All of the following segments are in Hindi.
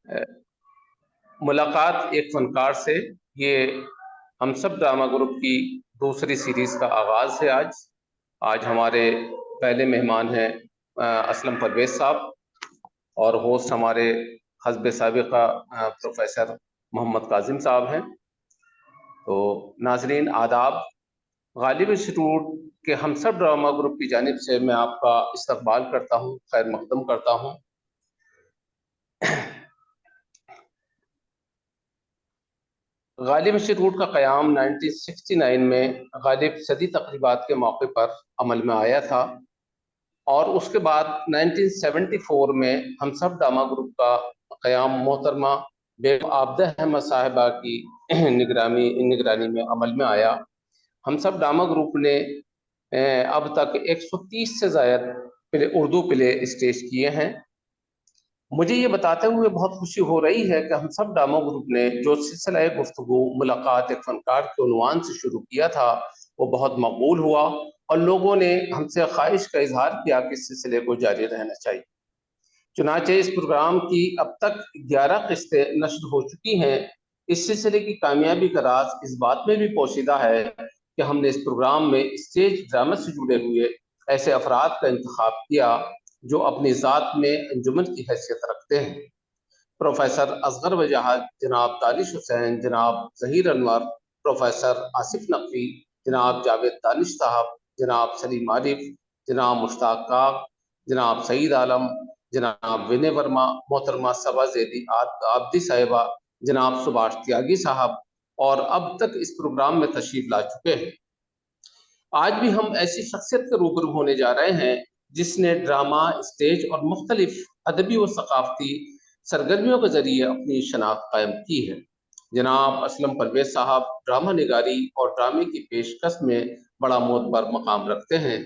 अ, मुलाकात एक फनकार से, ये हम सब ड्रामा ग्रुप की दूसरी सीरीज का आगाज है। आज हमारे पहले मेहमान हैं असलम परवेज साहब, और होस्ट हमारे हस्ब साबिक़ा प्रोफेसर मोहम्मद काजिम साहब हैं। तो नाजरीन आदाब, गालिब इंस्टीट्यूट के हम सब ड्रामा ग्रुप की जानिब से मैं आपका इस्तकबाल करता हूँ, खैर मकदम करता हूँ। गालिब इंस्टीट्यूट का क़याम 1969 में गालिब सदी तकरीबात के मौके पर अमल में आया था, और उसके बाद 1974 में हम सब ड्रामा ग्रुप का क़याम मोहतरमा बेगम आबदा अहमद साहिबा की निगरानी में अमल में आया। हम सब ड्रामा ग्रुप ने अब तक 130 से ज़ायद उर्दू प्ले स्टेज किए हैं। मुझे ये बताते हुए बहुत खुशी हो रही है कि हम सब ड्रामा ग्रुप ने जो सिलसिला गुफ्तगू मुलाकात एक फनकार के उन्वान से शुरू किया था, वो बहुत मकबूल हुआ, और लोगों ने हमसे ख्वाहिश का इजहार किया कि इस सिलसिले को जारी रहना चाहिए। चुनाचे इस प्रोग्राम की अब तक 11 किस्तें नश्र हो चुकी हैं। इस सिलसिले की कामयाबी का राज इस बात में भी पोशीदा है कि हमने इस प्रोग्राम में स्टेज ड्रामा से जुड़े हुए ऐसे अफराद का इंतखाब किया जो अपनी ज़ात में अंजुमन की हैसियत रखते हैं। प्रोफेसर असगर वजाहत, जनाब दानिश हुसैन, जनाब जहीर अनवर, प्रोफेसर आसिफ नकवी, जनाब जावेद दानिश साहब, जनाब सलीम आरिफ, जनाब मुश्ताक काक, जनाब सईद आलम, जनाब विनय वर्मा, मोहतरमा सबा जैदी आब्दी साहिबा, जनाब सुभाष त्यागी साहब, और अब तक इस प्रोग्राम में तशरीफ ला चुके हैं। आज भी हम ऐसी शख्सियत के रूबरू होने जा रहे हैं जिसने ड्रामा, स्टेज और मुख्तलिफ अदबी व सकाफती सरगर्मियों के जरिए अपनी शनाख्त कायम की है। जनाब असलम परवेज साहब ड्रामा निगारी और ड्रामे की पेशकश में बड़ा मोतबर मकाम रखते हैं।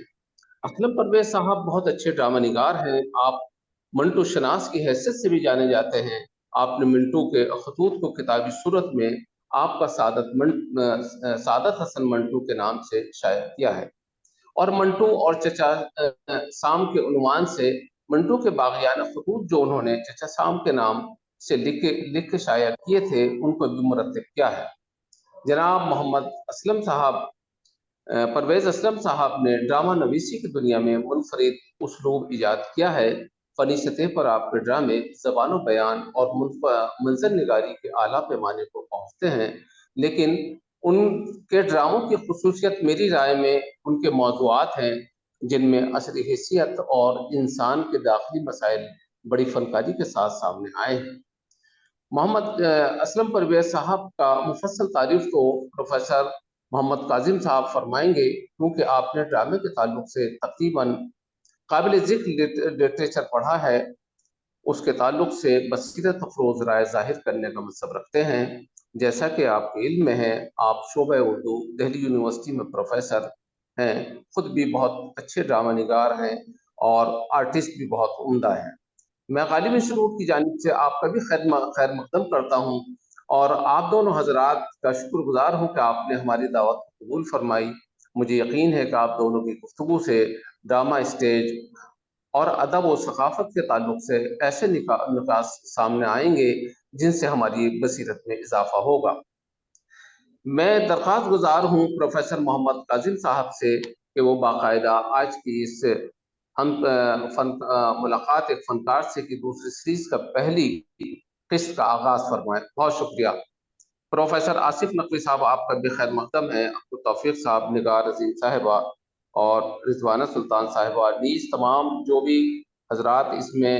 असलम परवेज साहब बहुत अच्छे ड्रामा निगार हैं। आप मंटू शनास की हैसियत से भी जाने जाते हैं। आपने मिंटू के खतूत को किताबी सूरत में आपका सादत हसन मंटू के नाम से शाया किया है, और मंटू और चचा साम के उन्वान से मंटू के बागियाना खतूत जो उन्होंने चचा साम के नाम से लिख के शाया किए थे, उनको भी मुरत्तब किया है। जनाब मोहम्मद असलम साहब, परवेज असलम साहब ने ड्रामा नवीसी की दुनिया में मुनफरिद उसलूब ईजाद किया है। फनी सतह पर आपके ड्रामे ज़बान बयान और मंजर निगारी के आला पैमाने को पहुँचते हैं, लेकिन उनके ड्रामों की खसूसियत मेरी राय में उनके मौज़ूआत हैं जिनमें असली हैसियत और इंसान के दाखिली मसाइल बड़ी फनकारी के साथ सामने आए हैं। मोहम्मद असलम परवेज साहब का मुफस्सल तारीफ तो प्रोफेसर मोहम्मद काजिम साहब फरमाएंगे, क्योंकि आपने ड्रामे के ताल्लुक से तकरीबन काबिल ज़िक्र लिटरेचर पढ़ा है। उसके ताल्लुक से बसीरत अफरोज राय जाहिर करने का मनसब रखते हैं। जैसा कि आपके इल्म में है, आप शोबा उर्दू दिल्ली यूनिवर्सिटी में प्रोफेसर हैं, खुद भी बहुत अच्छे ड्रामा निगार हैं और आर्टिस्ट भी बहुत उम्दा हैं। मैं गालिब इंस्टीट्यूट की जानिब से आपका भी खैर मकदम करता हूँ, और आप दोनों हजरात का शुक्रगुजार हूँ कि आपने हमारी दावत को कबूल फरमाई। मुझे यकीन है कि आप दोनों की गुफ्तगू से ड्रामा, स्टेज और अदब व सकाफत के ताल्लुक से ऐसे निकास सामने आएंगे जिनसे हमारी बसीरत में इजाफा होगा। मैं दरख्वास्त गुजार हूँ प्रोफेसर मोहम्मद काजिम साहब से कि वो बाकायदा आज की इस हम मुलाकात एक फनकार से की दूसरी सीरीज का पहली किस्त का आगाज फरमाएं। बहुत शुक्रिया। प्रोफेसर आसिफ नकवी साहब, आपका भी खैर मकदम है। आपको तौफीक साहब, निगार अजीम साहिबा और रिजवाना सुल्तान साहिबा, नीज तमाम जो भी हजरात इसमें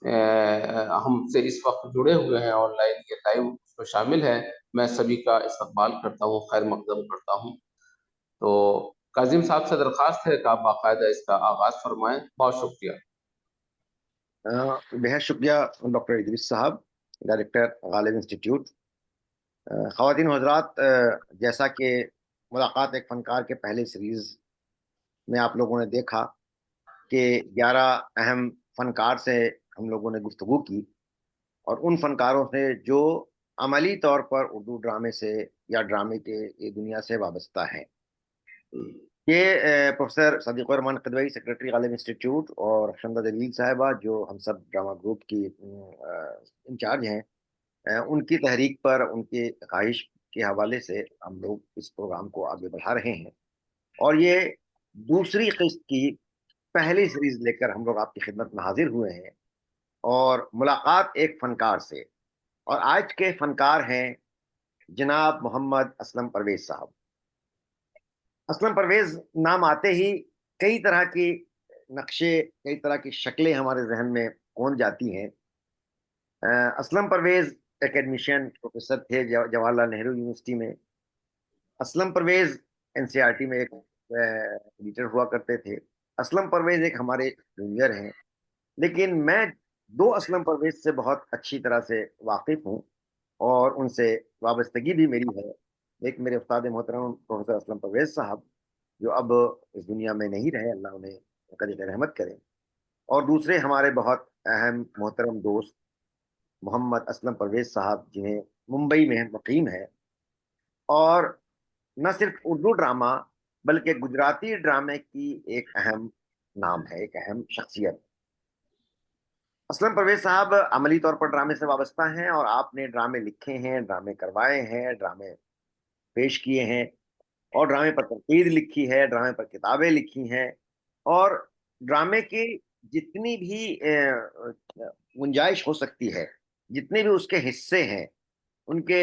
हमसे इस वक्त जुड़े हुए हैं ऑनलाइन, ये लाइव उसमें शामिल हैं, मैं सभी का इस्तकबाल करता हूँ, खैर मकदम करता हूँ। तो काजिम साहब से दरख्वास्त है कि आप बाकायदा इसका आगाज फरमाएं। बहुत शुक्रिया। बेहद शुक्रिया डॉक्टर इदरीस साहब, डायरेक्टर गालिब इंस्टीट्यूट। ख़वातीन हज़रात, जैसा कि मुलाकात एक फ़नकार के पहले सीरीज़ में आप लोगों ने देखा कि 11 अहम फ़नकार से हम लोगों ने गुफ्तगू की, और उन फ़नकारों से जो अमली तौर पर उर्दू ड्रामे से या ड्रामे के ये दुनिया से वाबस्ता हैं। ये professor Sadiq Rahman Kidwai, secretary Ghalib institute, और रक्षंदा जलील साहिबा जो हम सब ड्रामा ग्रुप की इंचार्ज हैं, उनकी तहरीक पर, उनकी ख्वाहिश के हवाले से हम लोग इस प्रोग्राम को आगे बढ़ा रहे हैं। और ये दूसरी किस्त की पहली सीरीज लेकर हम लोग आपकी खिदमत में हाजिर हुए हैं, और मुलाकात एक फनकार से। और आज के फनकार हैं जनाब मोहम्मद असलम परवेज साहब। असलम परवेज नाम आते ही कई तरह की नक्शे, कई तरह की शक्लें हमारे जहन में कौन जाती हैं। असलम परवेज एकेडमिशियन प्रोफेसर थे जवाहरलाल नेहरू यूनिवर्सिटी में। असलम परवेज एनसीईआरटी में एक एडिटर हुआ करते थे। असलम परवेज एक हमारे जूनियर हैं, लेकिन मैं दो असलम परवेज से बहुत अच्छी तरह से वाकिफ हूँ, और उनसे वाबस्तगी भी मेरी है। एक मेरे उस्ताद मोहतरम प्रोफेसर असलम परवेज साहब, जो अब इस दुनिया में नहीं रहे, अल्लाह उन्हें कदर रहमत करे। और दूसरे हमारे बहुत अहम मोहतरम दोस्त मोहम्मद असलम परवेज साहब, जिन्हें मुंबई में मुकीम है, और न सिर्फ उर्दू ड्रामा बल्कि गुजराती ड्रामे की एक अहम नाम है, एक अहम शख्सियत। असलम परवेज साहब अमली तौर पर ड्रामे से वाबस्ता हैं, और आपने ड्रामे लिखे हैं, ड्रामे करवाए हैं, ड्रामे पेश किए हैं, और ड्रामे पर तनकीद लिखी है, ड्रामे पर किताबें लिखी हैं। और ड्रामे की जितनी भी गुंजाइश हो सकती है, जितने भी उसके हिस्से हैं, उनके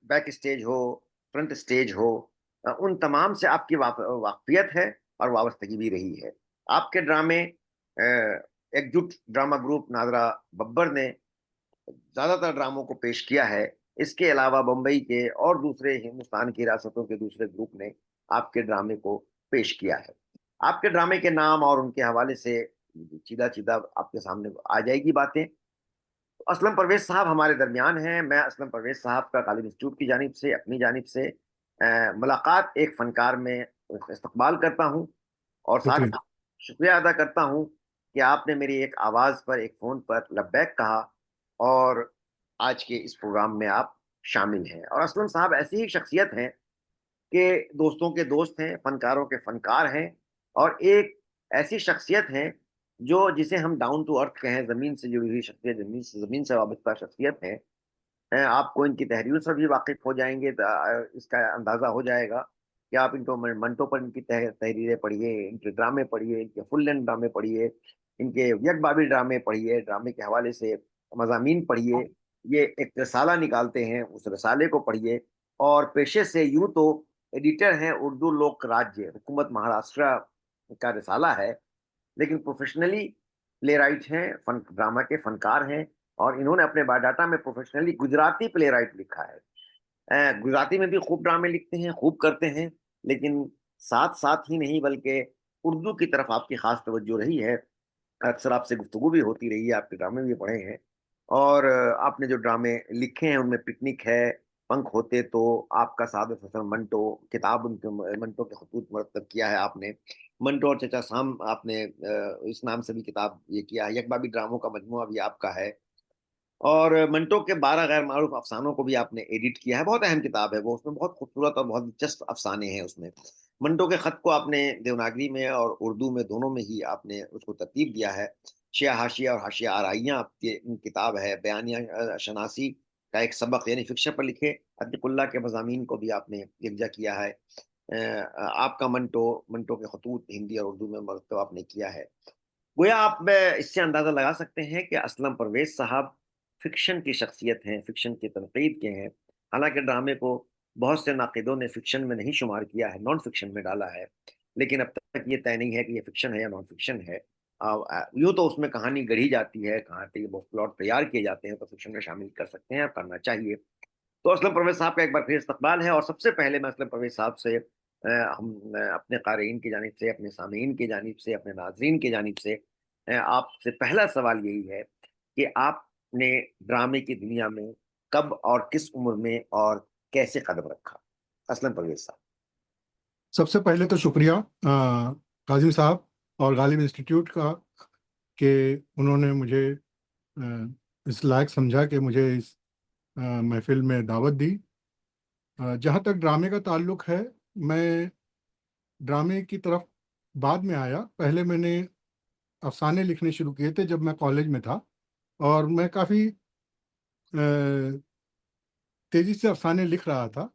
बैक स्टेज हो, फ्रंट स्टेज हो, उन तमाम से आपकी वाकफियत है और वाबस्तगी भी रही है। आपके ड्रामे एकजुट ड्रामा ग्रुप नादरा बब्बर ने ज्यादातर ड्रामों को पेश किया है। इसके अलावा बम्बई के और दूसरे हिंदुस्तान की रियासतों के दूसरे ग्रुप ने आपके ड्रामे को पेश किया है। आपके ड्रामे के नाम और उनके हवाले से सीधा सीधा आपके सामने आ जाएगी बातें। तो असलम परवेज साहब हमारे दरमियान हैं। मैं असलम परवेज साहब का गालिब इंस्टीट्यूट की जानिब से, अपनी जानिब से मुलाकात एक फनकार में इस्तकबाल करता हूँ, और साथ शुक्रिया। ही शुक्रिया अदा करता हूँ कि आपने मेरी एक आवाज़ पर, एक फ़ोन पर लब्बैक कहा, और आज के इस प्रोग्राम में आप शामिल हैं। और असलम साहब ऐसी ही शख्सियत हैं कि दोस्तों के दोस्त हैं, फनकारों के फनकार हैं, और एक ऐसी शख्सियत हैं जो, जिसे हम डाउन टू अर्थ कहें, ज़मीन से जुड़ी हुई शख्सियत, ज़मीन से वाबस्ता शख्सियत है। आपको इनकी तहरीरों से भी वाकिफ हो जाएंगे तो इसका अंदाज़ा हो जाएगा कि आप इनको मंटो पर इनकी तहरीरें पढ़िए, इनके ड्रामे पढ़िए, इनके फुल लेंथ ड्रामे पढ़िए, इनके यकबाबी ड्रामे पढ़िए, ड्रामे के हवाले से मज़ामीन पढ़िए। ये एक रसाला निकालते हैं, उस रसाले को पढ़िए। और पेशे से यूं तो एडिटर हैं उर्दू लोक राज्य हुकूमत महाराष्ट्र का रसाला है, लेकिन प्रोफेशनली प्ले राइट हैं, फन ड्रामा के फनकार हैं। और इन्होंने अपने बायोडाटा में प्रोफेशनली गुजराती प्ले राइट लिखा है। गुजराती में भी खूब ड्रामे लिखते हैं, खूब करते हैं, लेकिन साथ साथ ही नहीं बल्कि उर्दू की तरफ आपकी खास तवज्जो रही है। अक्सर आपसे गुफ्तगू भी होती रही है, आपके ड्रामे भी पढ़े हैं। और आपने जो ड्रामे लिखे हैं उनमें पिकनिक है, पंख होते तो, आपका सादत हसन मंटो, किताब उनके मंटो के खतूत मरतब किया है आपने। मंटो और चचा साम आपने इस नाम से भी किताब ये किया है। यकबाबी ड्रामों का मजमुआ भी आपका है। और मंटो के 12 गैर मारूफ अफसानों को भी आपने एडिट किया है। बहुत अहम किताब है वो, उसमें बहुत खूबसूरत और बहुत दिलचस्प अफसाने हैं उसमें। मंटो के खत को आपने देवनागरी में और उर्दू में, दोनों में ही आपने उसको तरतीब दिया है। शिया हाशिया और हाशिया आराइयाँ आपकी किताब है। बयानिया शनासी का एक सबक, यानी फिक्शन पर लिखे अतिकुल्ला के मज़ामीन को भी आपने यकजा किया है। आपका मंटो, मंटो के खतूत हिंदी और उर्दू में मरतब आपने किया है। गोया आप इससे अंदाजा लगा सकते हैं कि असलम परवेज साहब फिक्शन की शख्सियत हैं, फिक्शन की तनकीद के हैं। हालांकि ड्रामे को बहुत से नाकिदों ने फिक्शन में नहीं शुमार किया है, नॉन फिक्शन में डाला है, लेकिन अब तक ये तय नहीं है कि ये फिक्शन है या नॉन फिक्शन है। यूँ तो उसमें कहानी गढ़ी जाती है, कहानी प्लॉट तैयार किए जाते हैं, तो फिक्शन में शामिल कर सकते हैं और करना चाहिए। तो असलम परवेज साहब का एक बार फिर इस्तकबाल है। और सबसे पहले मैं असलम परवेज साहब से अपने क़ारीन की जानिब से, अपने सामीन की जानिब से, अपने नाजरीन की जानिब से आपसे पहला सवाल यही है कि आपने ड्रामे की दुनिया में कब और किस उम्र में और कैसे कदम रखा? असलम परवेज साहब। सबसे पहले तो शुक्रिया काजिम साहब और गालिब इंस्टीट्यूट का कि उन्होंने मुझे इस लायक समझा कि मुझे इस महफिल में दावत दी। जहाँ तक ड्रामे का ताल्लुक है, मैं ड्रामे की तरफ बाद में आया। पहले मैंने अफसाने लिखने शुरू किए थे जब मैं कॉलेज में था, और मैं काफ़ी तेज़ी से अफसाने लिख रहा था।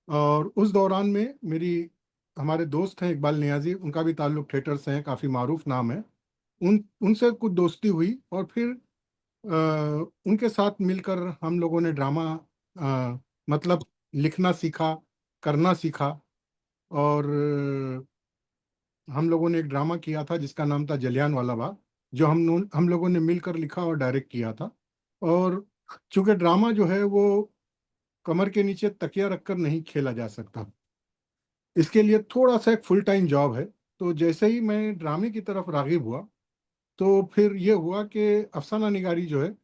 और उस दौरान में मेरी हमारे दोस्त हैं इकबाल नियाज़ी, उनका भी ताल्लुक़ थिएटर से है, काफ़ी मारूफ नाम है। उनसे कुछ दोस्ती हुई, और फिर उनके साथ मिलकर हम लोगों ने ड्रामा मतलब लिखना सीखा, करना सीखा। और हम लोगों ने एक ड्रामा किया था जिसका नाम था जलियांवाला बाग, जो हम लोगों ने मिलकर लिखा और डायरेक्ट किया था। और चूंकि ड्रामा जो है वो कमर के नीचे तकिया रखकर नहीं खेला जा सकता, इसके लिए थोड़ा सा एक फुल टाइम जॉब है। तो जैसे ही मैं ड्रामे की तरफ रागिब हुआ, तो फिर ये हुआ कि अफसाना निगारी जो है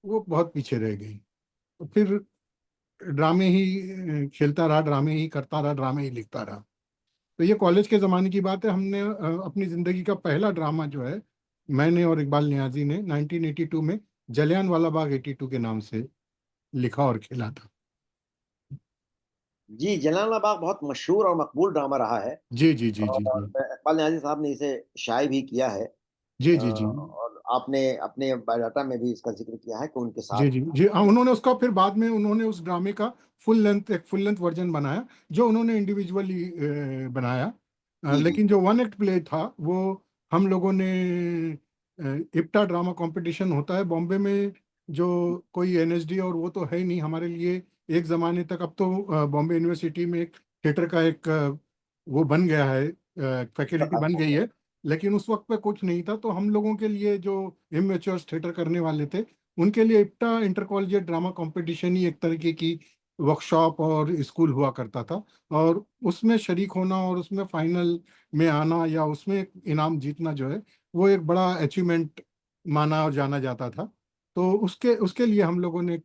वो बहुत पीछे रह गई। तो फिर ड्रामे ही खेलता रहा, ड्रामे ही करता रहा, ड्रामे ही लिखता रहा। तो ये कॉलेज के ज़माने की बात है। हमने अपनी ज़िंदगी का पहला ड्रामा जो है, मैंने और इकबाल नियाज़ी ने 1982 में जलियांवाला बाग 82 के नाम से लिखा और खेला था। जी, जलियांवाला बाग बहुत मशहूर और मकबूल ड्रामा रहा है। जी जी जी जी और जी इकबाल नियाज़ी साहब ने इसे शाये भी किया है। जी जी जी और आपने अपने बायोडाटा में भी इसका जिक्र किया है कि उनके जी साथ। जी जी। हाँ, उन्होंने उसका फिर बाद में उन्होंने उस ड्रामे का फुल लेंथ वर्जन बनाया, जो उन्होंने इंडिविजुअली बनाया। जी जी। लेकिन जो वन एक्ट प्ले था वो हम लोगों ने इप्टा ड्रामा कंपटीशन होता है बॉम्बे में, जो कोई एनएसडी और वो तो है ही नहीं हमारे लिए एक ज़माने तक। अब तो बॉम्बे यूनिवर्सिटी में एक थिएटर का एक वो बन गया है, फैकल्टी बन गई है। लेकिन उस वक्त पे कुछ नहीं था, तो हम लोगों के लिए जो इमेच्योर थिएटर करने वाले थे, उनके लिए IPTA inter collegiate drama competition ही एक तरीके की वर्कशॉप और स्कूल हुआ करता था। और उसमें शरीक होना और उसमें फाइनल में आना या उसमें इनाम जीतना जो है, वो एक बड़ा अचीवमेंट माना और जाना जाता था। तो उसके उसके लिए हम लोगों ने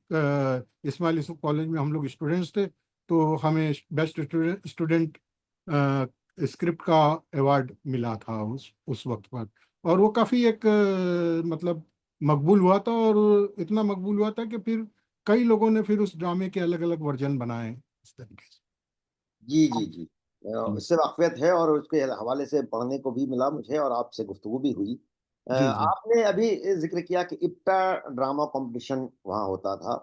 इस्माइल यूसुफ कॉलेज में हम लोग स्टूडेंट्स थे, तो हमें बेस्ट स्टूडेंट स्क्रिप्ट का अवार्ड मिला था उस वक्त पर। और वो काफ़ी एक मतलब मकबूल हुआ था, और इतना मकबूल हुआ था कि फिर कई लोगों ने फिर उस ड्रामे के अलग अलग वर्जन बनाए इस तरीके से। जी जी जी। हम्म, इससे वाकफियत है और उसके हवाले से पढ़ने को भी मिला मुझे और आपसे गुफ्तगू भी हुई। जी जी आपने अभी जिक्र किया कि इप्टा ड्रामा कंपटीशन वहाँ होता था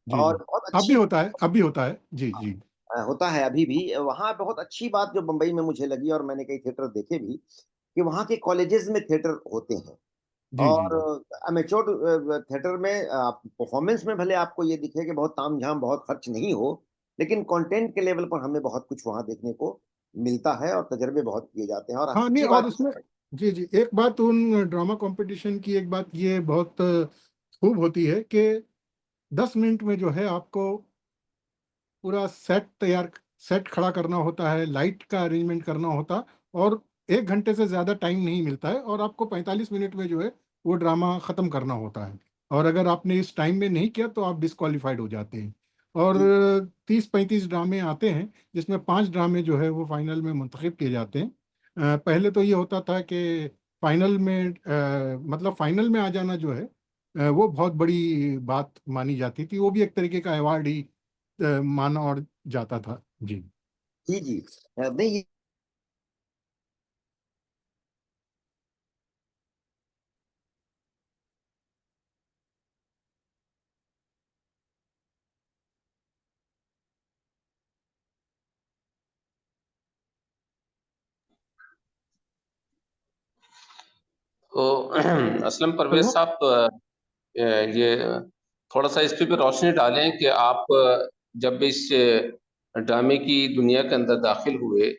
जी और जी। बहुत अब भी अच्छी होता है, अब भी होता है। जी जी होता है अभी भी वहाँ। बहुत अच्छी बात जो बम्बई में मुझे लगी और मैंने कई थिएटर देखे भी कि वहाँ के कॉलेजेस में थिएटर होते हैं। जी जी और अमेच्योर थिएटर में परफॉर्मेंस में भले आपको ये दिखे कि बहुत तामझाम बहुत खर्च नहीं हो, लेकिन कंटेंट के लेवल पर हमें बहुत कुछ वहाँ देखने को मिलता है और तजर्बे बहुत किए जाते हैं। और हाँ, नहीं, अच्छी और बात उसमें जी जी एक बात उन ड्रामा कंपटीशन की, एक बात ये बहुत खूब होती है कि 10 मिनट में जो है आपको पूरा सेट खड़ा करना होता है, लाइट का अरेंजमेंट करना होता, और 1 घंटे से ज़्यादा टाइम नहीं मिलता है, और आपको 45 मिनट में जो है वो ड्रामा ख़त्म करना होता है। और अगर आपने इस टाइम में नहीं किया तो आप डिस्क्वालीफाइड हो जाते हैं। और जी 30-35 ड्रामे आते हैं, जिसमें 5 ड्रामे जो है वो फाइनल में मुंतखब किए जाते हैं। पहले तो ये होता था कि फाइनल में मतलब फाइनल में आ जाना जो है वो बहुत बड़ी बात मानी जाती थी, वो भी एक तरीके का अवार्ड ही माना और जाता था। जी जी जी। नहीं, तो असलम परवेज हेलो। साहब, ये थोड़ा सा इस पे रोशनी डालें कि आप जब इस ड्रामे की दुनिया के अंदर दाखिल हुए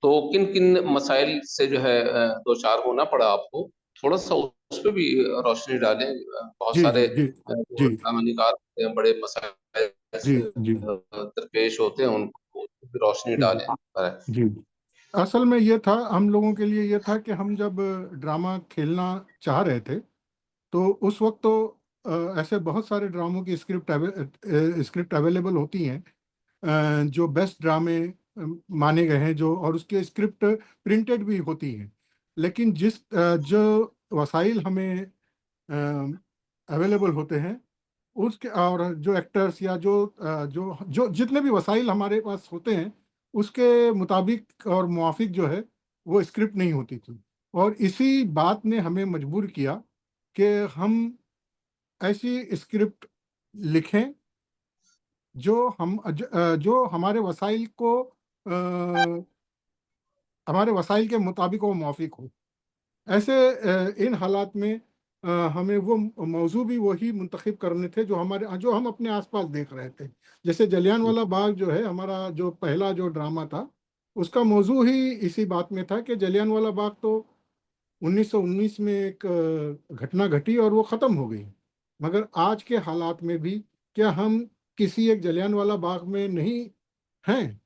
तो किन किन मसाइल से जो है दो चार होना पड़ा आपको। थोड़ा सा उस पर भी रोशनी डालें। बहुत जी सारे जी जी जो जी ड्रामा निगार होते हैं, बड़े मसाइल जी से जी दरपेश होते हैं, उनको उस पे भी रोशनी जी डालें। जी। असल में ये था, हम लोगों के लिए ये था कि हम जब ड्रामा खेलना चाह रहे थे, तो उस वक्त तो ऐसे बहुत सारे ड्रामों की स्क्रिप्ट अवेलेबल होती हैं, जो बेस्ट ड्रामे माने गए हैं, जो और उसके स्क्रिप्ट प्रिंटेड भी होती हैं। लेकिन जो वसाइल हमें अवेलेबल होते हैं, उसके और जो एक्टर्स या जो जो जो जितने भी वसाइल हमारे पास होते हैं, उसके मुताबिक और मुआफिक जो है वो स्क्रिप्ट नहीं होती थी। और इसी बात ने हमें मजबूर किया कि हम ऐसी स्क्रिप्ट लिखें जो हमारे वसाइल के मुताबिक वो मौफिक हो। ऐसे इन हालात में हमें वो मौजू भी वही मुंतखब करने थे जो हम अपने आसपास देख रहे थे। जैसे जलियांवाला बाग जो है, हमारा जो पहला जो ड्रामा था, उसका मौजू ही इसी बात में था कि जलियांवाला बाग तो 1919 में एक घटना घटी और वो ख़त्म हो गई, मगर आज के हालात में भी क्या हम किसी एक जलियांवाला बाग में नहीं हैं?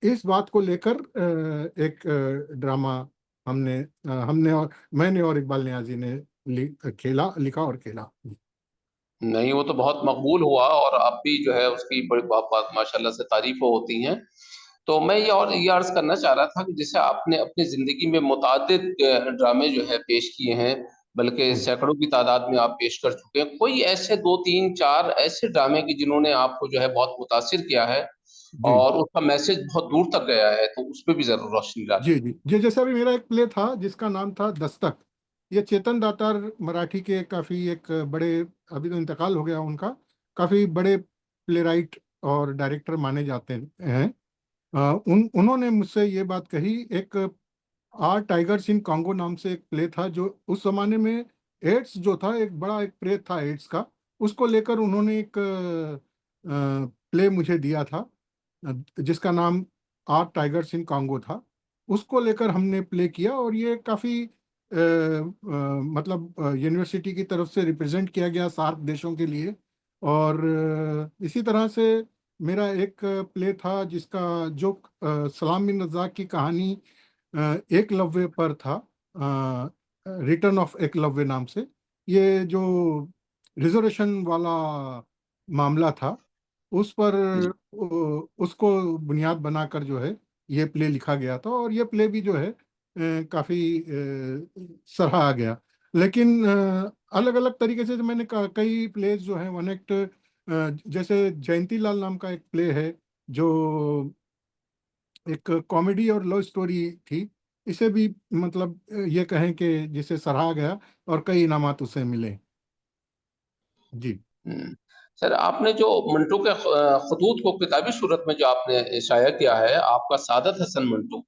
इस बात को लेकर एक ड्रामा हमने और मैंने और इकबाल नियाजी ने लिखा और खेला। नहीं, वो तो बहुत मकबूल हुआ और अब भी जो है उसकी बड़ी बात माशाल्लाह से तारीफ़ें होती हैं। तो मैं ये अर्ज़ करना चाह रहा था कि जैसे आपने अपनी ज़िंदगी में मुतअद्दिद ड्रामे जो है पेश किए हैं, बल्कि जी, सैकड़ों की तादाद में आप पेश कर चुके हैं। कोई ऐसे 2, 3, 4 ऐसे ड्रामे कि जिन्होंने आपको जो है बहुत मुतासिर किया है जी, और उसका मैसेज बहुत दूर तक गया है, तो उस पे भी ज़रूर रोशनी डालें? जी, जी, जी। जैसे अभी मेरा एक प्ले था जिसका नाम था दस्तक। ये चेतन दातार मराठी के काफ़ी एक बड़े, अभी तो इंतकाल हो गया उनका, काफ़ी बड़े प्लेराइट और डायरेक्टर माने जाते हैं। उन्होंने मुझसे ये बात कही। एक आर टाइगर्स इन कॉन्गो नाम से एक प्ले था, जो उस जमाने में एड्स जो था, एक बड़ा एक प्रेत था एड्स का, उसको लेकर उन्होंने एक प्ले मुझे दिया था, जिसका नाम आर टाइगर्स इन कॉन्गो था। उसको लेकर हमने प्ले किया और ये काफ़ी मतलब यूनिवर्सिटी की तरफ से रिप्रेजेंट किया गया सार्क देशों के लिए। और इसी तरह से मेरा एक प्ले था जिसका जो सलाम बिन रज़ाक की कहानी एकलव्य पर था, रिटर्न ऑफ एकलव्य नाम से। ये जो रिजर्वेशन वाला मामला था, उस पर जी। उसको बुनियाद बनाकर जो है ये प्ले लिखा गया था, और ये प्ले भी जो है काफ़ी सराहा गया। लेकिन अलग अलग तरीके से जो मैंने कई प्लेज जो हैं, वन एक्ट, जैसे जयंती लाल नाम का एक प्ले है जो एक कॉमेडी और लव स्टोरी थी। इसे भी मतलब ये कहें कि जिसे सराहा गया और कई इनामात उसे मिले। जी। हुँ। सर, आपने जो मंटो के खतूत को किताबी सूरत में जो आपने शाया किया है, आपका सादत हसन मंटो,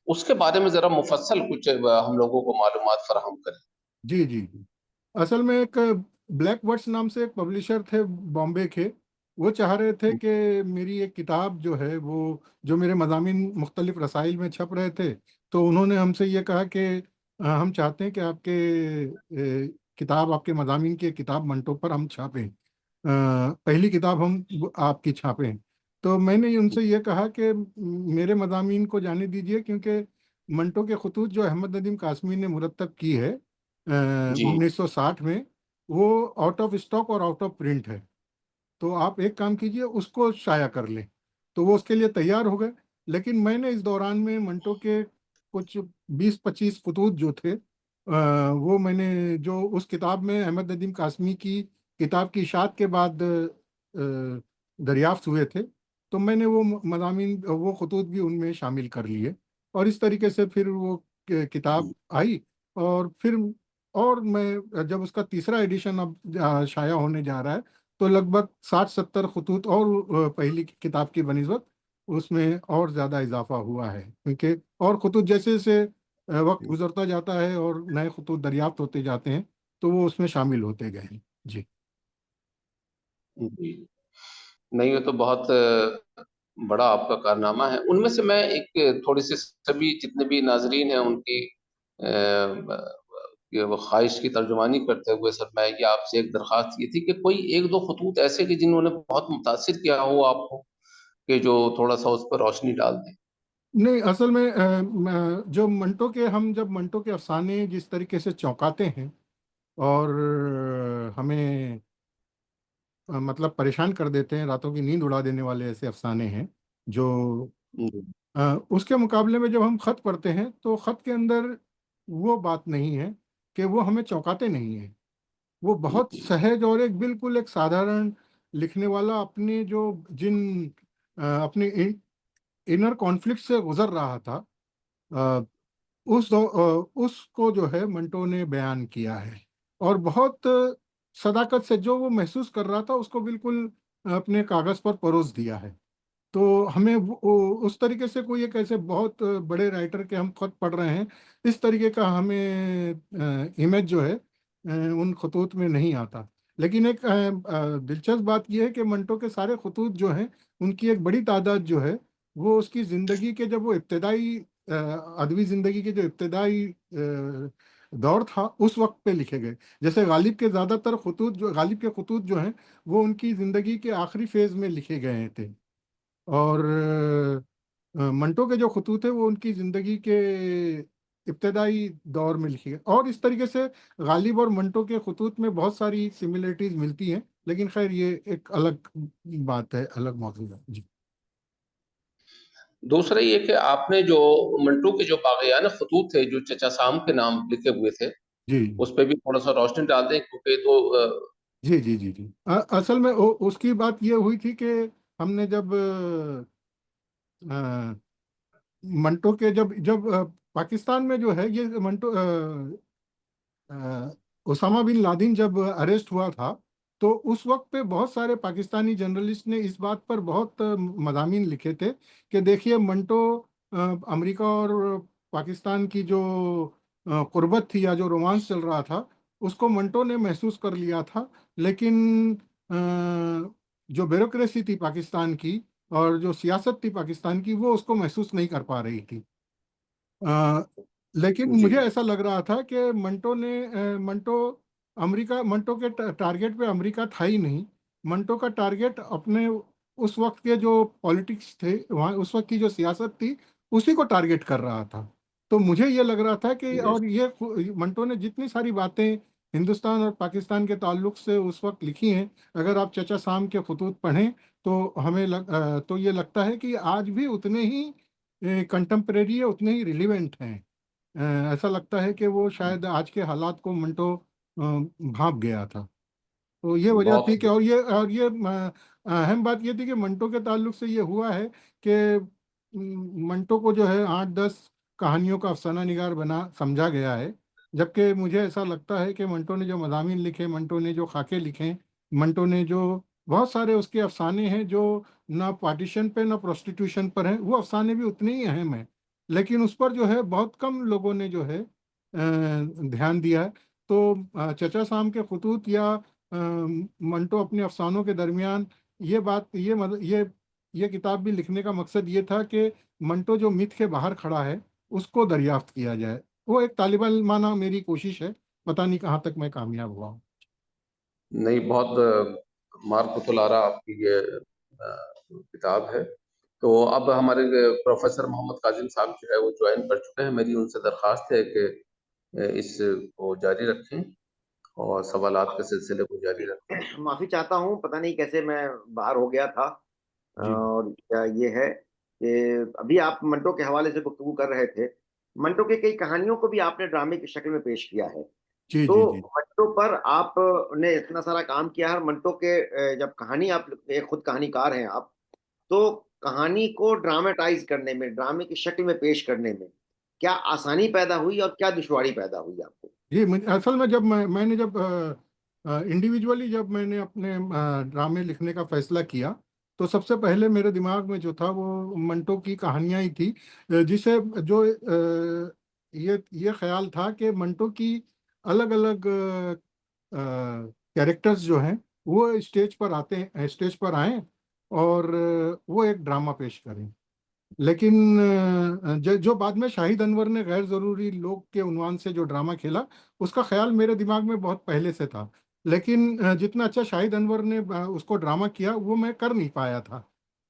उसके बारे में ज़रा मुफ़स्सल कुछ हम लोगों को मालूमात फ़राहम करें। जी, जी, जी। असल में एक ब्लैक वर्ड्स नाम से एक पब्लिशर थे बॉम्बे के। वो चाह रहे थे कि मेरी एक किताब जो है वो, जो मेरे मज़ामीन मुख्तलिफ़ रसाइल में छप रहे थे, तो उन्होंने हमसे ये कहा कि हम चाहते हैं कि किताब, आपके मज़ामीन की एक किताब मंटो पर हम छापें। पहली किताब हम आपकी छापें। तो मैंने उनसे ये कहा कि मेरे मज़ामीन को जाने दीजिए, क्योंकि मंटो के खतूत जो अहमद नदीम कासमी ने मुरतब की है जी। 1960 में, वो आउट ऑफ स्टॉक और आउट ऑफ प्रिंट है। तो आप एक काम कीजिए, उसको शाया कर लें। तो वो उसके लिए तैयार हो गए। लेकिन मैंने इस दौरान में मंटो के कुछ 20-25 खतूत जो थे, वो मैंने जो उस किताब में अहमद नदीम कासमी की किताब की इशाअत के बाद दरियाफ्त हुए थे, तो मैंने वो मज़ामीन, वो खतूत भी उनमें शामिल कर लिए। और इस तरीके से फिर वो किताब आई। और फिर और मैं जब उसका तीसरा एडिशन अब शाया होने जा रहा है, तो लगभग 60-70 खतूत और पहली किताब की बनिस्बत उसमें और ज़्यादा इजाफा हुआ है, क्योंकि और खतूत जैसे जैसे वक्त गुजरता जाता है और नए खतूत दरियाफ्त होते जाते हैं, तो वो उसमें शामिल होते गए हैं। जी। जी। नहीं, ये तो बहुत बड़ा आपका कारनामा है। उनमें से मैं एक थोड़ी-सी, सभी जितने भी नाज़रीन हैं उनकी ब ये वो ख़्वाहिश की तर्जुमानी करते हुए सर, मैं ये आपसे एक दरख़्वास्त ये थी कि कोई 1-2 खतूत ऐसे कि जिन्होंने बहुत मुतासिर किया हो आपको, कि जो थोड़ा-सा उस पर रोशनी डाल दें? नहीं, असल में जो मंटो के, हम जब मंटो के अफ़साने जिस तरीके से चौंकाते हैं और हमें मतलब परेशान कर देते हैं, रातों की नींद उड़ा देने वाले ऐसे अफ़साने हैं, जो जी। उसके मुकाबले में जब हम ख़त पढ़ते हैं, तो ख़त के अंदर वो बात नहीं है कि वो हमें चौंकाते नहीं हैं। वो बहुत जी। सहज और एक बिल्कुल एक साधारण लिखने वाला अपने जो जिन अपने इनर कॉन्फ्लिक्ट से गुजर रहा था, उसको जो है मंटो ने बयान किया है, और बहुत सदाकत से जो वो महसूस कर रहा था उसको बिल्कुल अपने कागज पर परोस दिया है। तो हमें उस तरीके से कोई एक ऐसे बहुत बड़े राइटर के हम खत पढ़ रहे हैं, इस तरीके का हमें इमेज जो है उन खतूत में नहीं आता। लेकिन एक दिलचस्प बात यह है कि मंटो के सारे खतूत जो हैं, उनकी एक बड़ी तादाद जो है वो उसकी ज़िंदगी के, जब वो इब्तदाई अदबी ज़िंदगी के जो इब्तदाई दौर था उस वक्त पे लिखे गए। जैसे गालिब के ज़्यादातर खतूत, जो गालिब के खतूत जो हैं, वो उनकी ज़िंदगी के आखिरी फेज़ में लिखे गए थे। और मंटो के जो खतूत है वो उनकी ज़िंदगी के इब्तदाई दौर में लिखे गए। और इस तरीके से गालिब और मंटो के खतूत में बहुत सारी सिमिलरिटीज मिलती हैं, लेकिन खैर ये एक अलग बात है, अलग मौजू है जी। दूसरा ये कि आपने जो मंटो के जो बाक़ियाना खतूत थे जो चचा साम के नाम लिखे हुए थे, जी उस पे भी थोड़ा सा रोशनी डाल दें, क्योंकि तो जी जी जी जी असल में उसकी बात ये हुई थी कि हमने जब अ, मंटो के जब जब पाकिस्तान में जो है ये मंटो ओसामा बिन लादेन जब अरेस्ट हुआ था, तो उस वक्त पे बहुत सारे पाकिस्तानी जर्नलिस्ट ने इस बात पर बहुत मज़ामीन लिखे थे कि देखिए मंटो, अमेरिका और पाकिस्तान की जो कुर्बत थी या जो रोमांस चल रहा था उसको मंटो ने महसूस कर लिया था, लेकिन जो ब्यूरोक्रेसी थी पाकिस्तान की और जो सियासत थी पाकिस्तान की वो उसको महसूस नहीं कर पा रही थी। अ, लेकिन जी। मुझे ऐसा लग रहा था कि मंटो के टारगेट पे अमेरिका था ही नहीं। मंटो का टारगेट अपने उस वक्त के जो पॉलिटिक्स थे वहाँ, उस वक्त की जो सियासत थी उसी को टारगेट कर रहा था। तो मुझे ये लग रहा था कि, जी। और ये मंटो ने जितनी सारी बातें हिंदुस्तान और पाकिस्तान के ताल्लुक से उस वक्त लिखी हैं, अगर आप चचा साम के खतूत पढ़ें तो तो ये लगता है कि आज भी उतने ही कंटेम्प्रेरी है, उतने ही रिलीवेंट हैं। ऐसा लगता है कि वो शायद आज के हालात को मंटो भांप गया था। तो ये वजह थी बहुत कि, और ये अहम बात ये थी कि मंटो के ताल्लुक से ये हुआ है कि मंटो को जो है 8-10 कहानियों का अफसाना निगार बना समझा गया है, जबकि मुझे ऐसा लगता है कि मंटो ने जो मज़ामीन लिखे, मंटो ने जो खाके लिखे, मंटो ने जो बहुत सारे उसके अफसाने हैं जो ना पार्टीशन पे ना प्रोस्टिट्यूशन पर हैं, वो अफसाने भी उतने ही अहम हैं, लेकिन उस पर जो है बहुत कम लोगों ने जो है ध्यान दिया है। तो चचा साम के खतूत या मंटो अपने अफसानों के दरमियान, ये बात ये किताब भी लिखने का मकसद ये था कि मंटो जो मिथ के बाहर खड़ा है उसको दरियाफ्त किया जाए। वो एक तालिबाना मेरी कोशिश है, पता नहीं कहाँ तक मैं कामयाब हुआ हूँ। नहीं, बहुत मार्कतुलारा आपकी ये किताब है। तो अब हमारे प्रोफेसर मोहम्मद काजिम साहब जो है वो ज्वाइन कर चुके हैं। मेरी उनसे दरख्वास्त है कि इसको जारी रखें और सवालात के सिलसिले को जारी रखें। माफी चाहता हूँ, पता नहीं कैसे मैं बाहर हो गया था। जी और क्या ये है कि अभी आप मंटो के हवाले से गुफ्तगू कर रहे थे, मंटो के कई कहानियों को भी आपने ड्रामे की शक्ल में पेश किया है। जी तो जी जी मंटो पर आपने इतना सारा काम किया है, मंटो के जब कहानी आप एक खुद कहानीकार हैं आप, तो कहानी को ड्रामेटाइज करने में, ड्रामे की शक्ल में पेश करने में क्या आसानी पैदा हुई और क्या दुश्वारी पैदा हुई आपको? जी असल में जब मैंने जब इंडिविजुअली जब मैंने अपने ड्रामे लिखने का फैसला किया, तो सबसे पहले मेरे दिमाग में जो था वो मंटो की कहानियां ही थी, जिसे जो ये ख्याल था कि मंटो की अलग अलग कैरेक्टर्स जो हैं वो स्टेज पर आते हैं, स्टेज पर आए और वो एक ड्रामा पेश करें। लेकिन जो बाद में शाहिद अनवर ने गैर ज़रूरी लोग के उन्वान से जो ड्रामा खेला, उसका ख्याल मेरे दिमाग में बहुत पहले से था, लेकिन जितना अच्छा शाहिद अनवर ने उसको ड्रामा किया वो मैं कर नहीं पाया था।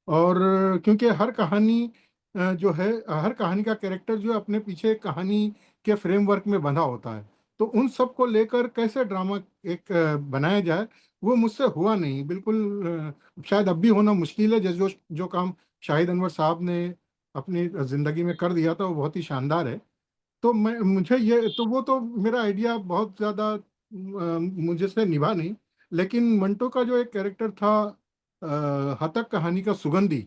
और क्योंकि हर कहानी का कैरेक्टर जो है अपने पीछे एक कहानी के फ्रेमवर्क में बंधा होता है, तो उन सब को लेकर कैसे ड्रामा एक बनाया जाए, वो मुझसे हुआ नहीं बिल्कुल। शायद अब भी होना मुश्किल है। जैसे जो काम शाहिद अनवर साहब ने अपनी ज़िंदगी में कर दिया था वो बहुत ही शानदार है। तो वो तो मेरा आइडिया बहुत ज़्यादा मुझे से निभा नहीं। लेकिन मंटो का जो एक कैरेक्टर था, हतक कहानी का सुगंधी,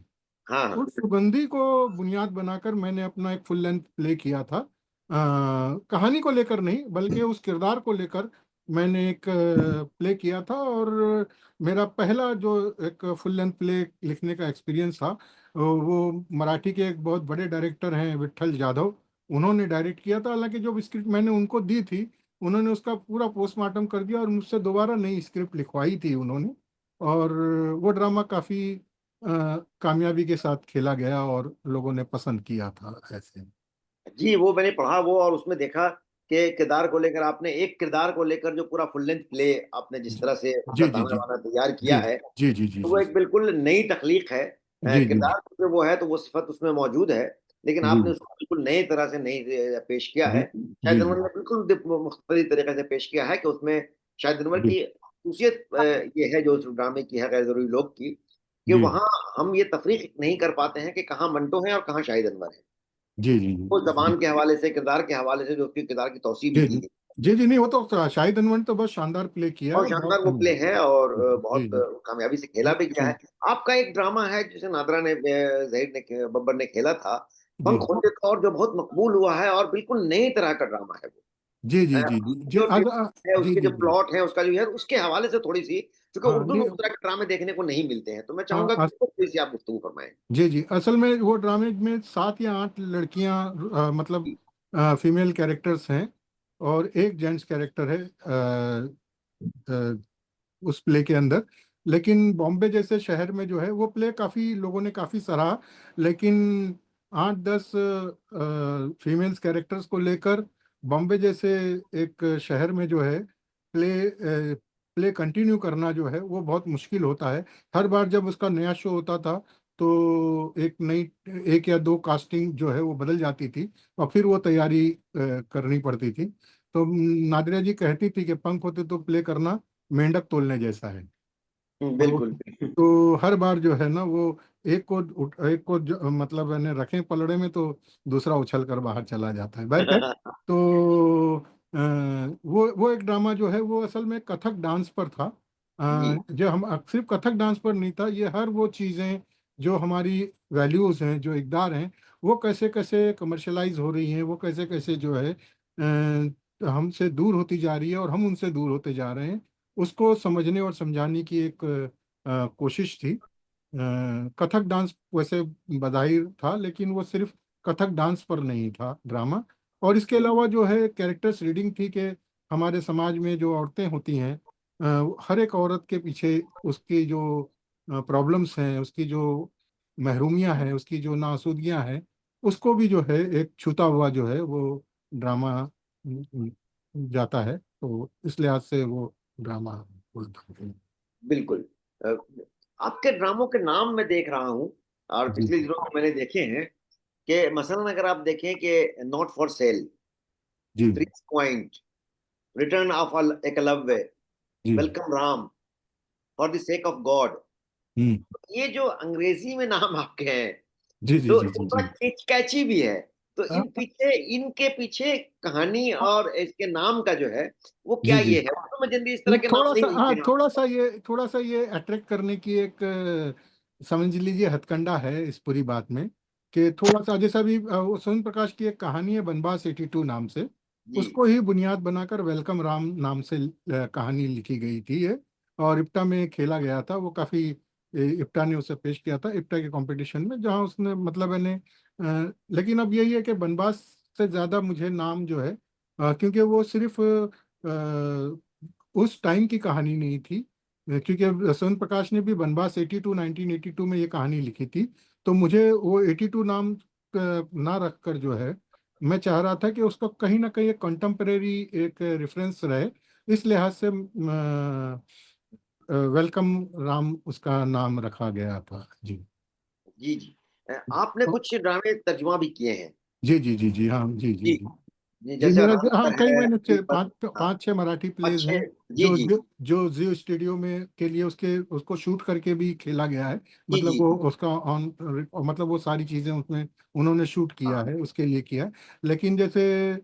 हाँ हाँ। उस सुगंधी को बुनियाद बनाकर मैंने अपना एक फुल लेंथ प्ले किया था। कहानी को लेकर नहीं, बल्कि उस किरदार को लेकर मैंने एक प्ले किया था। और मेरा पहला जो एक फुल लेंथ प्ले लिखने का एक्सपीरियंस था, वो मराठी के एक बहुत बड़े डायरेक्टर हैं विट्ठल जाधव, उन्होंने डायरेक्ट किया था। हालांकि जब स्क्रिप्ट मैंने उनको दी थी, उन्होंने उसका पूरा पोस्टमार्टम कर दिया और मुझसे दोबारा नई स्क्रिप्ट लिखवाई थी उन्होंने। और वो ड्रामा काफ़ी कामयाबी के साथ खेला गया और लोगों ने पसंद किया था ऐसे। जी, वो मैंने पढ़ा वो, और उसमें देखा कि किरदार को लेकर आपने, एक किरदार को लेकर जो पूरा फुल लेंथ प्ले आपने जिस तरह से उसका जी जी ताना जी बाना तैयार किया जी है, जी जी जी तो वो जी एक बिल्कुल नई तख्लीक है। जी जी किरदार जो वो है तो वो सिफत उसमें मौजूद है, लेकिन जी आपने उसको बिल्कुल नई तरह से नई पेश किया जी है। जी शाहिद जी अनवर ने बिल्कुल मुख्तलिफ तरीके से पेश किया है कि उसमें शाहिद अनवर जी की खूसियत ये है जो उस ड्रामे की है, गैर जरूरी लोग की, कि जी वहाँ हम ये तफरीक नहीं कर पाते हैं कि कहाँ मंटो है और कहाँ शाहिद अनवर है। जी जी वो जी जबान के हवाले से, किरदार के हवाले से जो उसकी किरदार की तौसीफ भी जी की जी गई, जी जी नहीं, वो तो शाहिद अनवर ने तो बहुत शानदार प्ले किया और है, बहुत। शानदार वो प्ले है, और जी बहुत जी कामयाबी से खेला जी भी गया है। आपका एक ड्रामा है जिसे नादरा ने, जहीर ने, बब्बर ने खेला था, जी पंख होते तो, और जो बहुत मकबूल हुआ है, और बिल्कुल नई तरह का ड्रामा है वो। जी जी जी जी जी जो है, जी उसके जो जी जी प्लॉट है, उसका जो है, उसके हवाले से थोड़ी सी, क्योंकि हाँ उर्दू में नहीं, उस तरह के ड्रामे देखने को नहीं मिलते हैं, तो मैं चाहूंगा हाँ, कि थोड़ी सी आप गुफ्तगू फरमाएं। जी जी असल में वो ड्रामे में 7 या 8 लड़कियां, मतलब फीमेल कैरेक्टर्स हैं और एक जेंट्स कैरेक्टर है उस प्ले के अंदर। लेकिन बॉम्बे जैसे शहर में जो है वो प्ले काफ़ी लोगों ने काफ़ी सराहा। लेकिन 8-10 फीमेल्स कैरेक्टर्स को लेकर बॉम्बे जैसे एक शहर में जो है प्ले कंटिन्यू करना जो है वो बहुत मुश्किल होता है। हर बार जब उसका नया शो होता था तो एक या दो कास्टिंग जो है वो बदल जाती थी और फिर वो तैयारी करनी पड़ती थी। तो नादिरा जी कहती थी कि पंख होते तो प्ले करना मेंढक तोलने जैसा है। तो बिल्कुल बिल्कुल। तो हर बार जो है ना वो एक को मतलब मैंने रखें पलड़े में तो दूसरा उछल कर बाहर चला जाता है बहरकैफ। तो वो एक ड्रामा जो है वो असल में कथक डांस पर था। जी जो हम सिर्फ कथक डांस पर नहीं था, ये हर वो चीज़ें जो हमारी वैल्यूज़ हैं, जो इकदार हैं, वो कैसे कैसे कमर्शलाइज हो रही हैं, वो कैसे कैसे जो है हमसे दूर होती जा रही है और हम उनसे दूर होते जा रहे हैं, उसको समझने और समझाने की एक कोशिश थी। कथक डांस वैसे बधाई था, लेकिन वो सिर्फ कथक डांस पर नहीं था ड्रामा। और इसके अलावा जो है कैरेक्टर्स रीडिंग थी कि हमारे समाज में जो औरतें होती हैं, हर एक औरत के पीछे उसकी जो प्रॉब्लम्स हैं, उसकी जो महरूमियां हैं, उसकी जो नासूदियां हैं, उसको भी जो है एक छूता हुआ जो है वो ड्रामा जाता है। तो इस लिहाज से वो ड्रामा बोलता हूँ। बिल्कुल। अ, आपके ड्रामों के नाम मैं देख रहा हूँ, और जी पिछले दिनों में मैंने देखे हैं कि मसलन अगर आप देखें कि not for sale, the freeze point, return of Eklavya, the welcome Ram, for the sake of god, हम्म ये जो अंग्रेजी में नाम आपके हैं, जी जी तो जी ये जी बड़ा जी कैची भी है। तो अ, इनके पीछे कहानी और इसके नाम का जो है, वो क्या जी जी ये है? तो मैं जल्दी इस तरह के नाम थोड़ा नहीं सा, हाँ, मिलते हैं। थोड़ा सा ये अट्रैक्ट करने की एक समझ लीजिए हथकंडा है इस पूरी बात में, कि थोड़ा सा जैसा भी वो सोन प्रकाश की एक कहानी है बनवास 82 नाम से, जी उसको ही बुनियाद बनाकर वेलकम राम नाम से कहानी लिखी गई थी ये। और इप्टा में खेला गया था, वो काफी इप्टा ने उसे पेश किया था इप्टा के कंपटीशन में, जहां उसने मतलब मैंने लेकिन अब यही है कि बनवास से ज्यादा मुझे नाम जो है, क्योंकि वो सिर्फ उस टाइम की कहानी नहीं थी, क्योंकि स्वयं प्रकाश ने भी बनवास 1982 में ये कहानी लिखी थी। तो मुझे वो 82 नाम ना रखकर जो है, मैं चाह रहा था कि उसका कहीं ना कहीं एक कंटेम्परेरी एक रेफरेंस रहे। इस लिहाज से वेलकम राम उसका नाम रखा गया था। जी जी जी। आपने कुछ ड्रामे तर्जुमा भी किए हैं। जी जी जी जी हाँ जी जी जी जी जी, जी जैसे मेरा राम हाँ पर कई है, मैंने दीपक, हाँ, 5-6 मराठी प्लेज अच्छे। हैं जी जो जी जो जो जियो स्टूडियो में के लिए उसके उसको शूट करके भी खेला गया है। जी मतलब जी वो उसका ऑन, मतलब वो सारी चीजें उसमें उन्होंने शूट किया हाँ है, उसके लिए किया है। लेकिन जैसे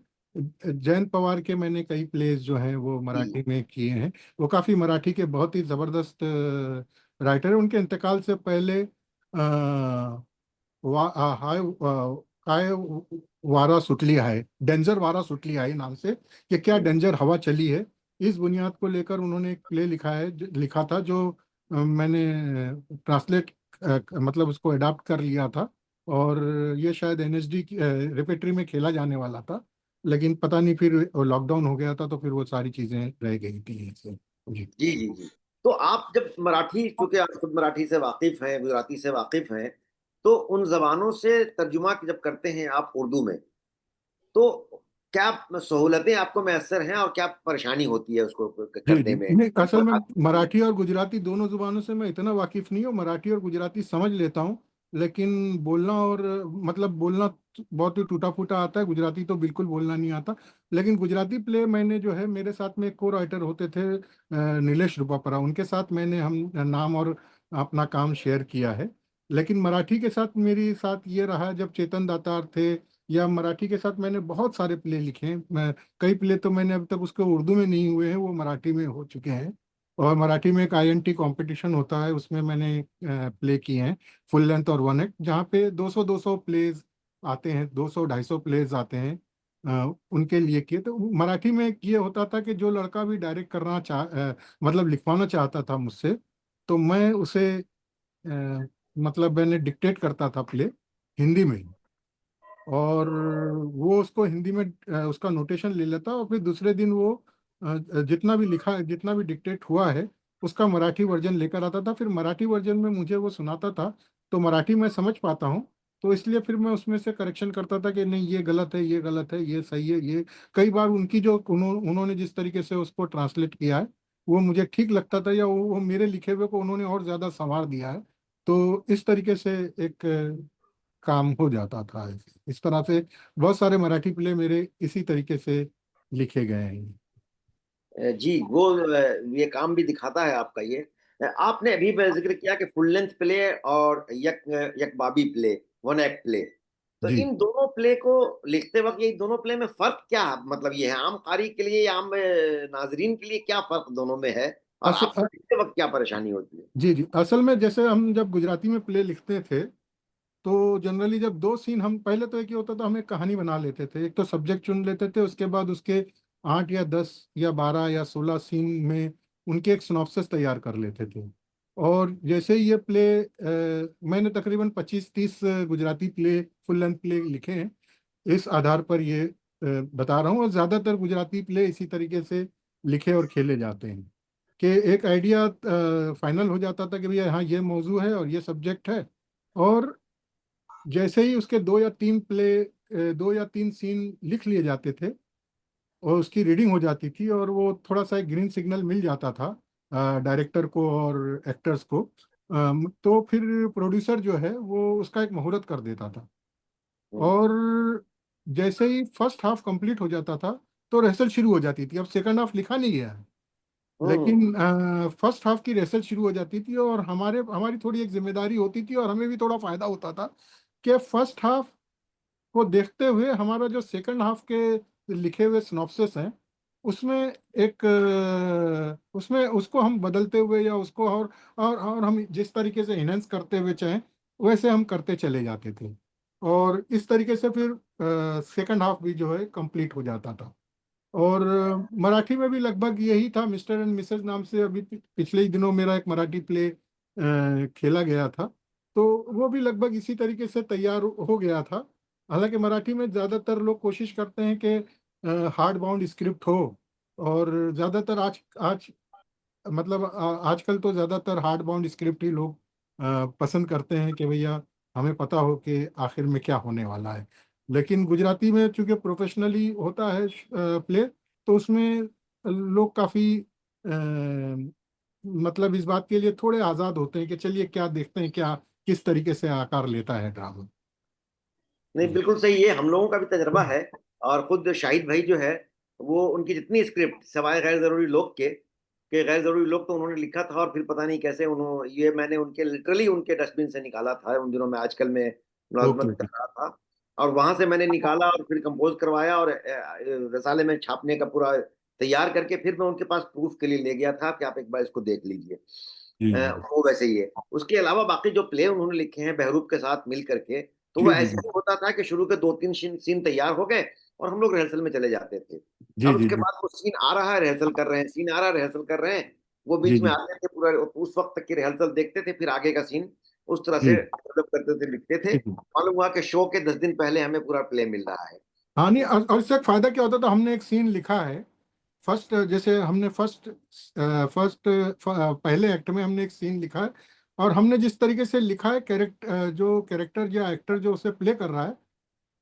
जयंत पवार के मैंने कई प्लेज जो हैं वो जी मराठी में किए हैं। वो काफी मराठी के बहुत ही जबरदस्त राइटर है। उनके इंतकाल से पहले हाय काय वारा सुटली है, डेंजर वारा सुटली है नाम से, कि क्या डेंजर हवा चली है। इस बुनियाद को लेकर उन्होंने एक प्ले लिखा था, जो मैंने ट्रांसलेट मतलब उसको अडाप्ट कर लिया था। और ये शायद एनएसडी की रेपेट्री में खेला जाने वाला था, लेकिन पता नहीं, फिर लॉकडाउन हो गया था तो फिर वो सारी चीजें रह गई थी ऐसे। जी जी जी जी। तो आप जब मराठी, चूंकि आप खुद मराठी से वाकिफ हैं, गुजराती से वाकिफ हैं, तो उन जबानों से तर्जुमा जब करते हैं आप उर्दू में, तो क्या सहूलतें आपको मैसर हैं और क्या परेशानी होती है उसको जी जी। करने में? नहीं, असल और में मराठी और गुजराती दोनों जुबानों से मैं इतना वाकिफ नहीं हूँ। मराठी और गुजराती समझ लेता हूँ, लेकिन बोलना और मतलब बोलना बहुत ही टूटा फूटा आता है। गुजराती तो बिल्कुल बोलना नहीं आता। लेकिन गुजराती प्ले मैंने जो है, मेरे साथ में को राइटर होते थे नीलेश रुपापरा, उनके साथ मैंने हम नाम और अपना काम शेयर किया है। लेकिन मराठी के साथ मेरी साथ ये रहा, जब चेतन दातार थे, या मराठी के साथ मैंने बहुत सारे प्ले लिखे हैं। कई प्ले तो मैंने अभी तक उसके उर्दू में नहीं हुए हैं, वो मराठी में हो चुके हैं। और मराठी में एक आईएनटी कंपटीशन होता है, उसमें मैंने प्ले किए हैं, फुल लेंथ और वन एक्ट, जहाँ पे 200 प्लेज आते हैं, 200-250 प्लेज आते हैं। उनके लिए किए। तो मराठी में ये होता था कि जो लड़का भी डायरेक्ट मतलब लिखवाना चाहता था मुझसे, तो मैं उसे मतलब मैंने डिक्टेट करता था प्ले हिंदी में, और वो उसको हिंदी में उसका नोटेशन ले लेता, और फिर दूसरे दिन वो जितना भी डिक्टेट हुआ है उसका मराठी वर्जन लेकर आता था। फिर मराठी वर्जन में मुझे वो सुनाता था, तो मराठी मैं समझ पाता हूँ, तो इसलिए फिर मैं उसमें से करेक्शन करता था कि नहीं, ये गलत है, ये गलत है, ये सही है। ये कई बार उनकी जो उन्होंने जिस तरीके से उसको ट्रांसलेट किया है वो मुझे ठीक लगता था, या वो मेरे लिखे हुए को उन्होंने और ज्यादा संवार दिया है। तो इस तरीके से एक काम हो जाता था। इस तरह से बहुत सारे मराठी प्ले मेरे इसी तरीके से लिखे गए हैं। जी, वो ये काम भी दिखाता है आपका ये। आपने अभी जिक्र किया कि फुल लेंथ प्ले और यकबाबी प्ले, वन एक्ट प्ले, तो जी। इन दोनों प्ले को लिखते वक्त ये दोनों प्ले में फर्क क्या, मतलब ये है आम कारी के लिए या आम नाजरीन के लिए क्या फर्क दोनों में है, और असल आपको लिखते वक्त क्या परेशानी होती है? जी जी, असल में जैसे हम जब गुजराती में प्ले लिखते थे, तो जनरली जब दो सीन, हम पहले तो एक ही होता था, हम एक कहानी बना लेते थे, एक तो सब्जेक्ट चुन लेते थे, उसके बाद उसके 8 या 10 या 12 या 16 सीन में उनके एक सिनॉप्सिस तैयार कर लेते थे। और जैसे ही ये प्ले मैंने तकरीबन 25-30 Gujarati play, full length play लिखे हैं इस आधार पर, ये बता रहा हूँ। और ज़्यादातर गुजराती प्ले इसी तरीके से लिखे और खेले जाते हैं कि एक आइडिया फाइनल हो जाता था कि भैया हाँ, ये मौजू है और ये सब्जेक्ट है। और जैसे ही उसके 2 या 3 सीन लिख लिए जाते थे, और उसकी रीडिंग हो जाती थी, और वो थोड़ा सा एक ग्रीन सिग्नल मिल जाता था डायरेक्टर को और एक्टर्स को, तो फिर प्रोड्यूसर जो है वो उसका एक मुहूर्त कर देता था। हम्म। और जैसे ही फर्स्ट हाफ कंप्लीट हो जाता था, तो रिहर्सल शुरू हो जाती थी। अब सेकंड हाफ लिखा नहीं गया है, हम्म। लेकिन फर्स्ट हाफ की रिहर्सल शुरू हो जाती थी, और हमारी थोड़ी एक जिम्मेदारी होती थी, और हमें भी थोड़ा फायदा होता था कि फर्स्ट हाफ को देखते हुए हमारा जो सेकंड हाफ के लिखे हुए सिनॉप्सिस हैं, उसमें उसमें उसको हम बदलते हुए, या उसको और हम जिस तरीके से इनहेंस करते हुए चाहें वैसे हम करते चले जाते थे। और इस तरीके से फिर सेकंड हाफ भी जो है कंप्लीट हो जाता था। और मराठी में भी लगभग यही था। मिस्टर एंड मिसेज नाम से अभी पिछले ही दिनों मेरा एक मराठी प्ले खेला गया था, तो वो भी लगभग इसी तरीके से तैयार हो गया था। हालांकि मराठी में ज़्यादातर लोग कोशिश करते हैं कि हार्ड बाउंड स्क्रिप्ट हो, और ज़्यादातर आज आज मतलब आजकल तो ज़्यादातर हार्ड बाउंड स्क्रिप्ट ही लोग पसंद करते हैं कि भैया हमें पता हो कि आखिर में क्या होने वाला है। लेकिन गुजराती में चूंकि प्रोफेशनली होता है प्ले, तो उसमें लोग काफ़ी मतलब इस बात के लिए थोड़े आज़ाद होते हैं कि चलिए क्या देखते हैं, क्या किस तरीके से आकार लेता है ड्रामा। नहीं, जी। बिल्कुल सही, ये हम लोगों का भी तजर्बा है। और खुद शाहिद भाई जो है, वो उनकी जितनी स्क्रिप्ट सिवाय गैर जरूरी लोग के गैर जरूरी लोग तो उन्होंने लिखा था, और फिर पता नहीं कैसे उन्होंने, ये मैंने उनके लिटरली उनके डस्टबिन से निकाला था उन दिनों में, आजकल में ओके मुलाजमत कर ओके। रहा था, और वहां से मैंने निकाला और फिर कंपोज करवाया, और रसाले में छापने का पूरा तैयार करके फिर मैं उनके पास प्रूफ के लिए ले गया था कि आप एक बार इसको देख लीजिए। जी वो वैसे ही है। उसके अलावा बाकी जो प्ले उन्होंने लिखे हैं बहरूप के साथ मिल करके, तो वो जी जी ऐसे ही होता था कि शुरू के 2-3 सीन तैयार हो गए और हम लोग रिहर्सल में चले जाते थे। जी अब जी उसके जी बाद वो सीन आ रहा है, रिहर्सल कर रहे हैं, सीन आ रहा है, रिहर्सल कर रहे हैं। वो जी बीच में जी आते थे, पूरा उस वक्त तक की रिहर्सल देखते थे, फिर आगे का सीन उस तरह से जी डेवलप करते थे, लिखते थे। जी जी। मालूम हुआ कि शो के 10 दिन पहले हमें पूरा प्ले मिल रहा है। हाँ नहीं, और इससे एक फायदा क्या होता था, हमने एक सीन लिखा है फर्स्ट, जैसे हमने फर्स्ट फर्स्ट पहले एक्ट में हमने एक सीन लिखा है, और हमने जिस तरीके से लिखा है, कैरेक्टर जो कैरेक्टर या एक्टर जो उसे प्ले कर रहा है,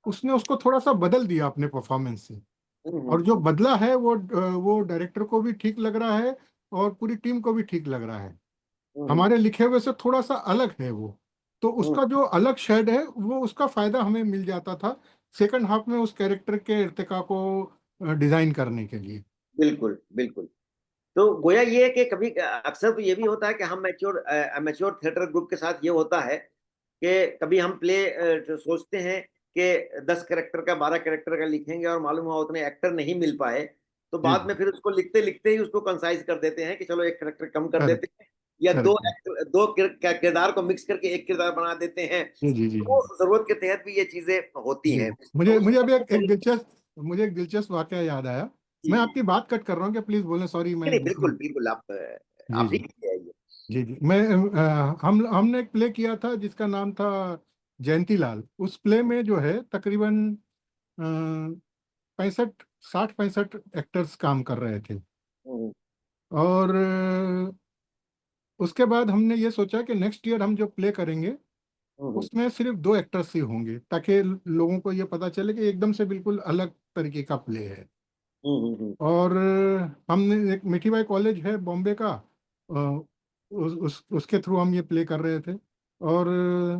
उसने उसको थोड़ा सा बदल दिया अपने परफॉर्मेंस से। और जो हम्म। बदला है वो डायरेक्टर को भी ठीक लग रहा है और पूरी टीम को भी ठीक लग रहा है। हम्म। हमारे लिखे हुए से थोड़ा सा अलग है वो, तो हम्म। उसका जो अलग शेड है वो, उसका फायदा हमें मिल जाता था सेकंड हाफ में उस कैरेक्टर के इर्तिका को डिजाइन करने के लिए। बिल्कुल बिल्कुल। तो गोया ये है कि कभी अक्सर तो ये भी होता है कि हम मैच्योर थिएटर ग्रुप के साथ ये होता है कि कभी हम प्ले सोचते हैं कि 10 कैरेक्टर का 12 कैरेक्टर का लिखेंगे और मालूम हुआ उतने एक्टर नहीं मिल पाए, तो जी बाद में फिर उसको लिखते लिखते ही उसको कंसाइज कर देते हैं कि चलो एक कैरेक्टर कम कर करेक्ट देते हैं, या करेक्ट। दो किरदार को मिक्स करके एक किरदार बना देते हैं। जी जी जी तो जरूरत के तहत भी ये चीजें होती जी। हैं, तो मुझे उस मुझे अभी नहीं, मुझे एक दिलचस्प वाकया याद आया। मैं जी आपकी बात कट कर रहा हूँ, क्या प्लीज बोलें, सॉरी मैं नहीं, बीच में। बिल्कुल बिल्कुल, जी आप ही जी कीजिए आइए। जी जी। मैं हमने एक प्ले किया था जिसका नाम था जयंती लाल। उस प्ले में जो है तकरीबन 65 60-65 एक्टर्स काम कर रहे थे। हम्म। और उसके बाद हमने ये सोचा कि नेक्स्ट ईयर हम जो प्ले करेंगे हम्म। उसमें सिर्फ 2 एक्टर्स ही होंगे, ताकि लोगों को ये पता चले कि एकदम से बिल्कुल अलग तरीके का प्ले है। और हमने एक मिठी बाई कॉलेज है बॉम्बे का, उसके थ्रू हम ये प्ले कर रहे थे। और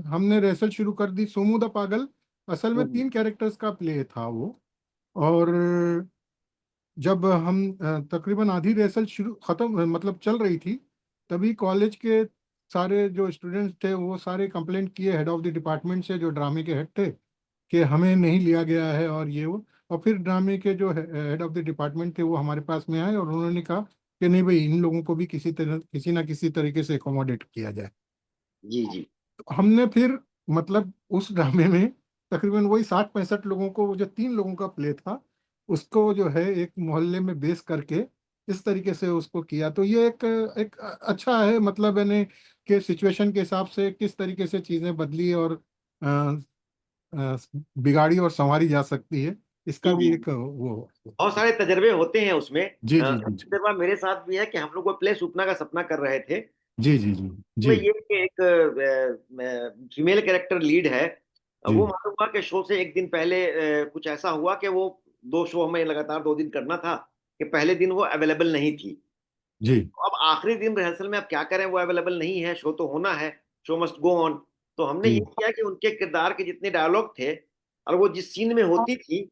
हमने रिहर्सल शुरू कर दी। सोमू द पागल असल में हम्म। 3 कैरेक्टर्स का प्ले था वो। और जब हम तकरीबन आधी रिहर्सल शुरू खत्म मतलब चल रही थी, तभी कॉलेज के सारे जो स्टूडेंट्स थे वो सारे कंप्लेंट किए हेड ऑफ द डिपार्टमेंट से, जो ड्रामे के हेड थे, कि हमें नहीं लिया गया है और ये वो। और फिर ड्रामे के जो हेड ऑफ द डिपार्टमेंट थे वो हमारे पास में आए और उन्होंने कहा कि नहीं भाई, इन लोगों को भी किसी ना किसी तरीके से अकोमोडेट किया जाए। जी जी। तो हमने फिर मतलब उस ड्रामे में तकरीबन वही 60-65 लोगों को, वो जो 3 लोगों का प्ले था, उसको जो है एक मोहल्ले में बेस करके इस तरीके से उसको किया। तो ये एक एक अच्छा है, मतलब यानी कि सिचुएशन के हिसाब से किस तरीके से चीज़ें बदली और अ, बिगाड़ी और संवारी जा सकती है, इसका भी हम्म। एक वो। बहुत सारे तजर्बे होते हैं उसमें। जी जी एक जी जी तजर्बा मेरे साथ भी है कि हम लोग वो प्ले सुपना का सपना कर रहे थे। जी जी जी मैं जी ये कि एक फीमेल कैरेक्टर लीड है। जी वो मालूम हुआ कि शो से एक दिन पहले कुछ ऐसा हुआ कि वो 2 शो हमें लगातार 2 दिन करना था, कि पहले दिन वो अवेलेबल नहीं थी। जी तो अब आखिरी दिन रिहर्सल में अब क्या करें, वो अवेलेबल नहीं है, शो तो होना है, शो मस्ट गो ऑन। तो हमने ये जी किया कि उनके किरदार के जितने डायलॉग थे और वो जिस सीन में होती थी,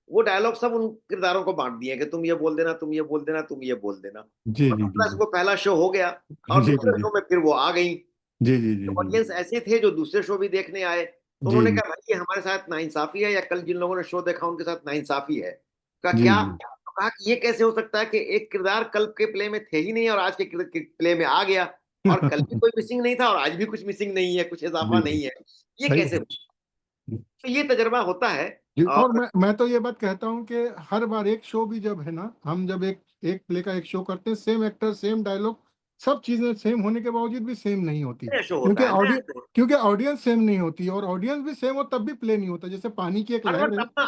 वो डायलॉग सब उन किरदारों को बांट दिए कि तुम ये बोल देना, तुम ये बोल देना, तुम ये बोल देना। जी और जी जी बस जी वो पहला शो हो गया। और जी दूसरे जी शो में फिर वो आ गई। जी जी जी तो जी ऑडियंस ऐसे थे जो दूसरे शो भी देखने आए, तो जी उन्होंने जी कहा भाई ये हमारे साथ नाइंसाफी है, या कल जिन लोगों ने शो देखा उनके साथ नाइंसाफी है। कहा जी क्या? जी तो कहा कि ये कैसे हो सकता है कि एक किरदार कल के प्ले में थे ही नहीं और आज के प्ले में आ गया, और कल भी कोई मिसिंग नहीं था और आज भी कुछ मिसिंग नहीं है, कुछ इजाफा जी जी नहीं है, ये सही कैसे? है। तो ये तजर्बा होता है। जी, और और मैं तो ये बात कहता हूँ कि हर बार एक शो भी जब है ना, हम जब एक एक प्ले का एक शो करते हैं, सेम एक्टर सेम डायलॉग सब चीजें सेम होने के बावजूद भी सेम नहीं होती, नया शो होता है, नया शो। क्योंकि ऑडियंस सेम नहीं होती, और ऑडियंस भी सेम हो तब भी प्ले नहीं होता। जैसे पानी की एक हर लहर वक्त है। अपना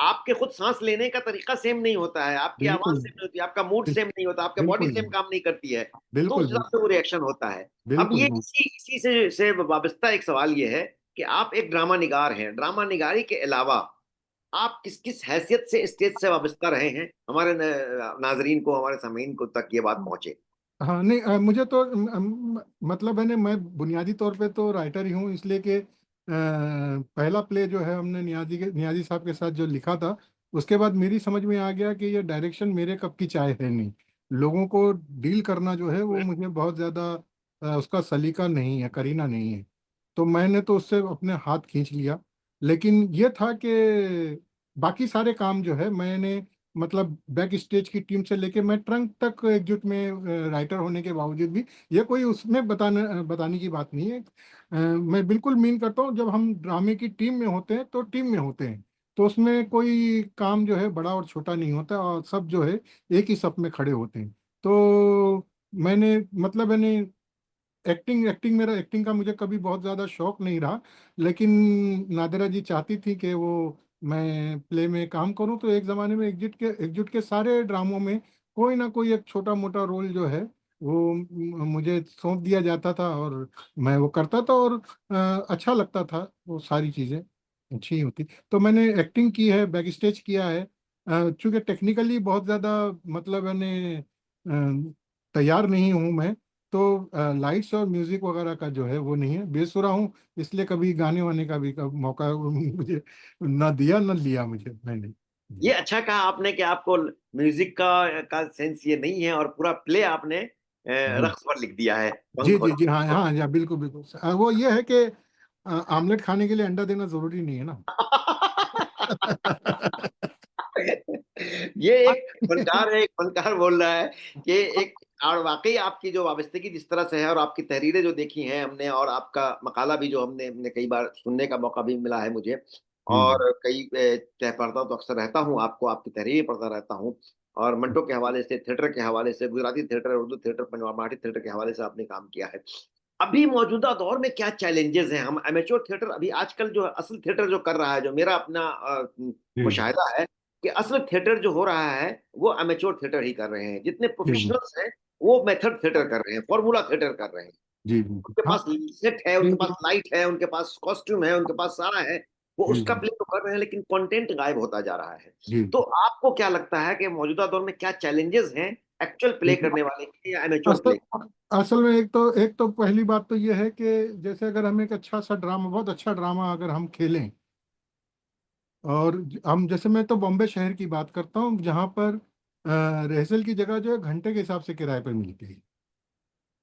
आपके खुद सांस लेने का तरीका सेम नहीं होता है, आपकी आवाज बिल्कुल सेम नहीं होती है, आपका मूड सेम नहीं होता, आपके बॉडी बिल्कुल सेम काम नहीं करती है। तो उस बिल्कुल हिसाब से वो रिएक्शन होता है। अब बिल्कुल ये बिल्कुल। इसी से वाबस्ता एक सवाल ये है कि आप एक ड्रामा निगार हैं, ड्रामा निगारी के अलावा आप किस किस हैसियत से स्टेज से वाबस्ता रहे हैं, हमारे नाजरीन को, हमारे सामीन को तक ये बात पहुंचे। हाँ नहीं, मुझे तो मतलब है ना, मैं बुनियादी तौर पे तो राइटर ही हूँ, इसलिए कि पहला प्ले जो है हमने नियाजी साहब के साथ जो लिखा था, उसके बाद मेरी समझ में आ गया कि ये डायरेक्शन मेरे कप की चाय है नहीं। लोगों को डील करना जो है वो मुझे बहुत ज़्यादा उसका सलीका नहीं है, करीना नहीं है। तो मैंने तो उससे अपने हाथ खींच लिया। लेकिन ये था कि बाकी सारे काम जो है मैंने मतलब बैक स्टेज की टीम से लेके मैं ट्रंक तक एकजुट में राइटर होने के बावजूद भी ये कोई उसमें बताने की बात नहीं है। मैं बिल्कुल मीन करता हूँ, जब हम ड्रामे की टीम में होते हैं तो टीम में होते हैं, तो उसमें कोई काम जो है बड़ा और छोटा नहीं होता, और सब जो है एक ही सफ में खड़े होते हैं। तो मैंने एक्टिंग एक्टिंग मेरा एक्टिंग का मुझे कभी बहुत ज़्यादा शौक नहीं रहा, लेकिन नादिरा जी चाहती थी कि वो मैं प्ले में काम करूं, तो एक ज़माने में एकजुट के सारे ड्रामों में कोई ना कोई एक छोटा मोटा रोल जो है वो मुझे सौंप दिया जाता था, और मैं वो करता था, और अच्छा लगता था, वो सारी चीज़ें अच्छी होती। तो मैंने एक्टिंग की है, बैक स्टेज किया है। चूंकि टेक्निकली बहुत ज़्यादा मतलब मैंने तैयार नहीं हूँ मैं, तो लाइट्स और म्यूजिक वगैरह का जो है वो नहीं है, बेसुरा हूँ, इसलिए कभी गाने वाने का भी मौका मुझे ना दिया ना लिया मुझे, मैंने। ये जी अच्छा कहा आपने कि आपको म्यूजिक का सेंस ये नहीं है, और पूरा प्ले आपने जी रक्स पर लिख दिया है, जी पंख जी और जी, हाँ हाँ हाँ, बिल्कुल बिल्कुल। वो ये है कि आमलेट खाने के लिए अंडा देना जरूरी नहीं है ना। ये एक फनकार है, एक फनकार बोल रहा है कि एक, और वाकई आपकी जो वाबस्तगी जिस तरह से है, और आपकी तहरीरें जो देखी हैं हमने, और आपका मकाला भी जो हमने कई बार सुनने का मौका भी मिला है मुझे, जी जी और कई चाहे पढ़ता तो अक्सर रहता हूँ, आपको आपकी तहरीरें पढ़ता रहता हूँ, और मंटो के हवाले से, थिएटर के हवाले से, Gujarati theatre, Urdu theatre, Punjab Marathi theatre के हवाले से आपने काम किया है। अभी मौजूदा दौर में क्या चैलेंजेस हैं? हम एमेच्योर थिएटर, अभी आजकल जो असल थिएटर जो कर रहा है, जो मेरा अपना जी जी मुशाहिदा है कि असल थिएटर जो हो रहा है वो एमेच्योर थिएटर ही कर रहे हैं। जितने जी प्रोफेशनल्स हैं वो मेथड थिएटर कर रहे हैं, फॉर्मूला थिएटर कर रहे हैं। जी जी उनके हाँ पास सेट है, जी उनके पास लाइट है, उनके पास कॉस्ट्यूम है, उनके पास सारा है, वो जी उसका प्ले तो कर रहे हैं, लेकिन कंटेंट गायब होता जा रहा है। जी तो आपको क्या लगता है कि मौजूदा दौर में क्या चैलेंजेस हैं एक्चुअल प्ले जी। करने वाले के या एमेच्योर असल प्ले? असल में एक तो पहली बात तो ये है कि जैसे अगर हम एक अच्छा सा ड्रामा, बहुत अच्छा ड्रामा अगर हम खेलें, और हम जैसे, मैं तो बॉम्बे शहर की बात करता हूँ जहाँ पर रिहर्सल की जगह जो है घंटे के हिसाब से किराए पर मिलती है।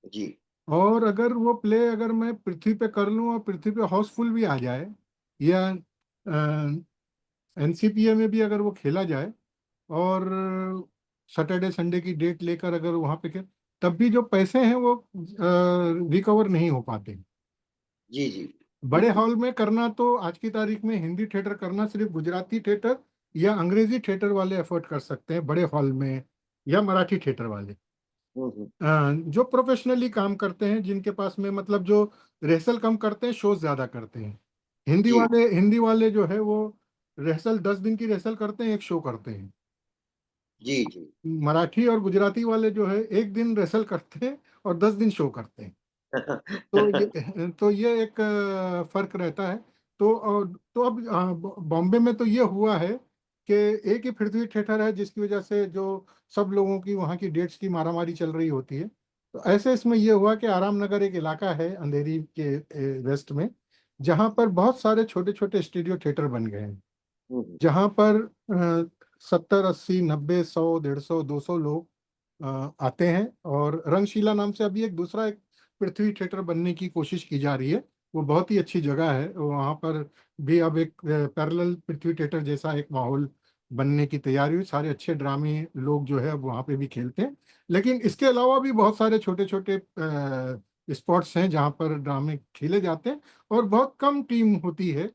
जी और अगर वो प्ले अगर मैं पृथ्वी पे कर लूँ और पृथ्वी पे हाउसफुल भी आ जाए, या एनसीपीए में भी अगर वो खेला जाए, और सैटरडे संडे की डेट लेकर अगर वहाँ पे तब भी जो पैसे हैं वो रिकवर नहीं हो पाते। जी जी, बड़े बिल्कुल। हॉल में करना तो आज की तारीख में हिंदी थिएटर करना सिर्फ गुजराती थिएटर या अंग्रेजी थिएटर वाले एफर्ट कर सकते हैं बड़े हॉल में, या मराठी थिएटर वाले, हम्म। जो प्रोफेशनली काम करते हैं, जिनके पास में मतलब जो रिहर्सल कम करते हैं, शो ज्यादा करते हैं। जी हिंदी वाले जो है वो रिहर्सल 10 दिन की रिहर्सल करते हैं, एक शो करते हैं। जी जी। मराठी और गुजराती वाले जो है एक दिन रिहर्सल करते हैं और 10 दिन शो करते हैं। तो ये एक फर्क रहता है। तो अब बॉम्बे में तो ये हुआ है कि एक ही पृथ्वी थिएटर है, जिसकी वजह से जो सब लोगों की वहाँ की डेट्स की मारामारी चल रही होती है। तो ऐसे इसमें ये हुआ कि आराम नगर एक इलाका है अंधेरी के वेस्ट में, जहाँ पर बहुत सारे छोटे छोटे स्टूडियो थिएटर बन गए हैं, हम्म, जहाँ पर 70 80 90 100 150 200 लोग आते हैं। और रंगशीला नाम से अभी एक दूसरा एक पृथ्वी थिएटर बनने की कोशिश की जा रही है, वो बहुत ही अच्छी जगह है, वहाँ पर भी अब एक पैरेलल पृथ्वी थिएटर जैसा एक माहौल बनने की तैयारी हुई, सारे अच्छे ड्रामे लोग जो है अब वहाँ पे भी खेलते हैं। लेकिन इसके अलावा भी बहुत सारे छोटे छोटे स्पॉट्स हैं जहाँ पर ड्रामे खेले जाते हैं, और बहुत कम टीम होती है,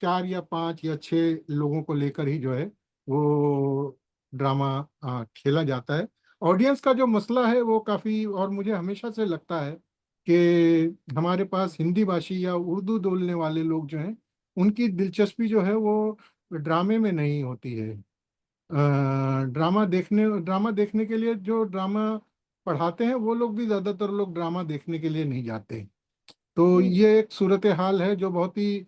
4 या 5 या 6 लोगों को लेकर ही जो है वो ड्रामा खेला जाता है। ऑडियंस का जो मसला है वो काफ़ी, और मुझे हमेशा से लगता है कि हमारे पास हिंदी भाषी या उर्दू बोलने वाले लोग जो हैं, उनकी दिलचस्पी जो है वो ड्रामे में नहीं होती है। ड्रामा देखने के लिए जो ड्रामा पढ़ाते हैं वो लोग भी, ज़्यादातर लोग ड्रामा देखने के लिए नहीं जाते। तो हम्म, ये एक सूरत हाल है जो बहुत ही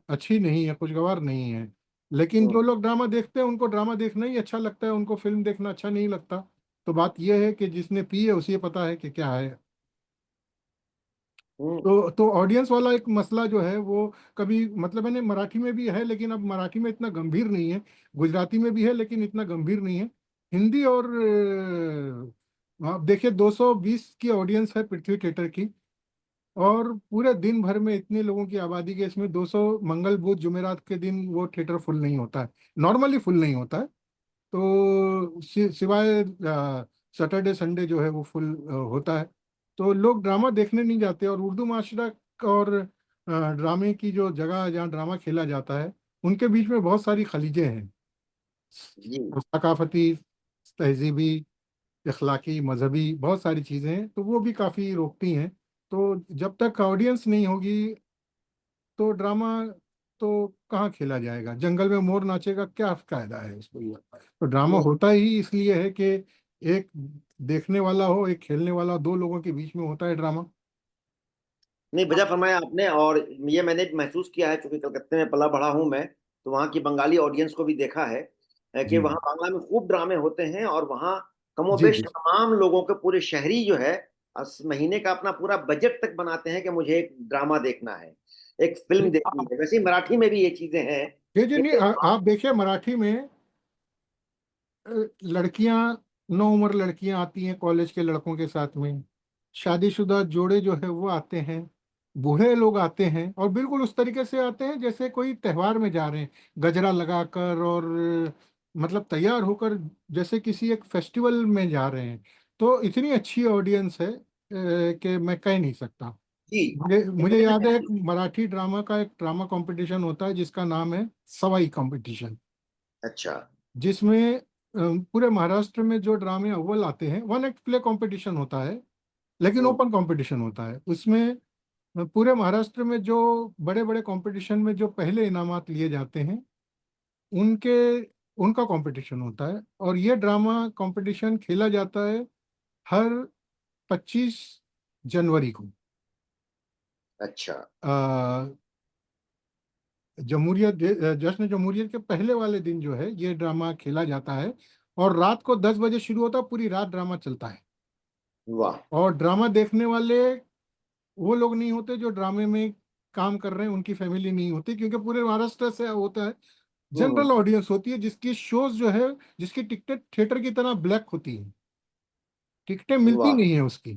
अच्छी नहीं है, खुशगवार नहीं है। लेकिन हम्म, जो लोग ड्रामा देखते हैं उनको ड्रामा देखना ही अच्छा लगता है, उनको फिल्म देखना अच्छा नहीं लगता। तो बात यह है कि जिसने पी है उसे पता है कि क्या है। हम्म, तो ऑडियंस वाला एक मसला जो है वो कभी, मतलब मैंने मराठी में भी है, लेकिन अब मराठी में इतना गंभीर नहीं है, गुजराती में भी है लेकिन इतना गंभीर नहीं है। हिंदी और आप देखिए 220 की ऑडियंस है पृथ्वी थिएटर की, और पूरे दिन भर में इतने लोगों की आबादी के इसमें 200, मंगल बुध जुमेरात के दिन वो थिएटर फुल नहीं होता है, नॉर्मली फुल नहीं होता है। तो सिवाय सैटरडे संडे जो है वो फुल होता है। तो लोग ड्रामा देखने नहीं जाते, और उर्दू माशरा और ड्रामे की जो जगह जहाँ ड्रामा खेला जाता है उनके बीच में बहुत सारी खलीजें हैं, जी। सकाफती, तहजीबी, इखलाकी, मजहबी, बहुत सारी चीज़ें हैं, तो वो भी काफ़ी रोकती हैं। तो जब तक ऑडियंस नहीं होगी तो ड्रामा तो कहाँ खेला जाएगा? जंगल में मोर नाचेगा, क्या फायदा है उसको? ये तो ड्रामा नहीं होता ही इसलिए है कि एक देखने वाला हो, एक खेलने वाला, दो लोगों के बीच में होता है ड्रामा। नहीं, वजह फरमाया आपने। और ये मैंने महसूस किया है, क्योंकि कलकत्ते में पला बड़ा हूं मैं, तो वहाँ की बंगाली ऑडियंस को भी देखा है कि जी वहाँ बांग्ला में खूब ड्रामे होते हैं, और वहाँ जी कमोबेश जी। तमाम लोगों के, पूरे शहरी जो है, महीने का अपना पूरा बजट तक बनाते हैं कि मुझे एक ड्रामा देखना है, एक फिल्म देखनी है। वैसे ही मराठी में भी ये चीजें हैं जी जी, नहीं कि आप देखिए मराठी में लड़कियां, नौ उम्र लड़कियां आती हैं कॉलेज के लड़कों के साथ में, शादीशुदा जोड़े जो है वो आते हैं, बूढ़े लोग आते हैं, और बिल्कुल उस तरीके से आते हैं जैसे कोई त्योहार में जा रहे हैं, गजरा लगाकर और मतलब तैयार होकर, जैसे किसी एक फेस्टिवल में जा रहे हैं। तो इतनी अच्छी ऑडियंस है कि मैं कह नहीं सकता। जी। मुझे मुझे लेकिन याद है एक मराठी ड्रामा का एक ड्रामा कंपटीशन होता है जिसका नाम है सवाई कंपटीशन, अच्छा। जिसमें पूरे महाराष्ट्र में जो ड्रामे अव्वल आते हैं, वन एक्ट प्ले कंपटीशन होता है, लेकिन हम्म। ओपन कंपटीशन होता है उसमें। पूरे महाराष्ट्र में जो बड़े बड़े कंपटीशन में जो पहले इनामात लिए जाते हैं उनके उनका कंपटीशन होता है, और ये ड्रामा कंपटीशन खेला जाता है हर 25 जनवरी को। अच्छा। जश्न जमहूरियत के पहले वाले दिन जो है ये ड्रामा खेला जाता है, और रात को 10 बजे शुरू होता है, पूरी रात ड्रामा चलता है। वाह। और ड्रामा देखने वाले वो लोग नहीं होते जो ड्रामे में काम कर रहे हैं, उनकी फैमिली नहीं होती, क्योंकि पूरे महाराष्ट्र से होता है। हम्म। जनरल ऑडियंस होती है जिसकी शोज जो है, जिसकी टिकटें थिएटर की तरह ब्लैक होती है, टिकटें मिलती वाह। नहीं है उसकी।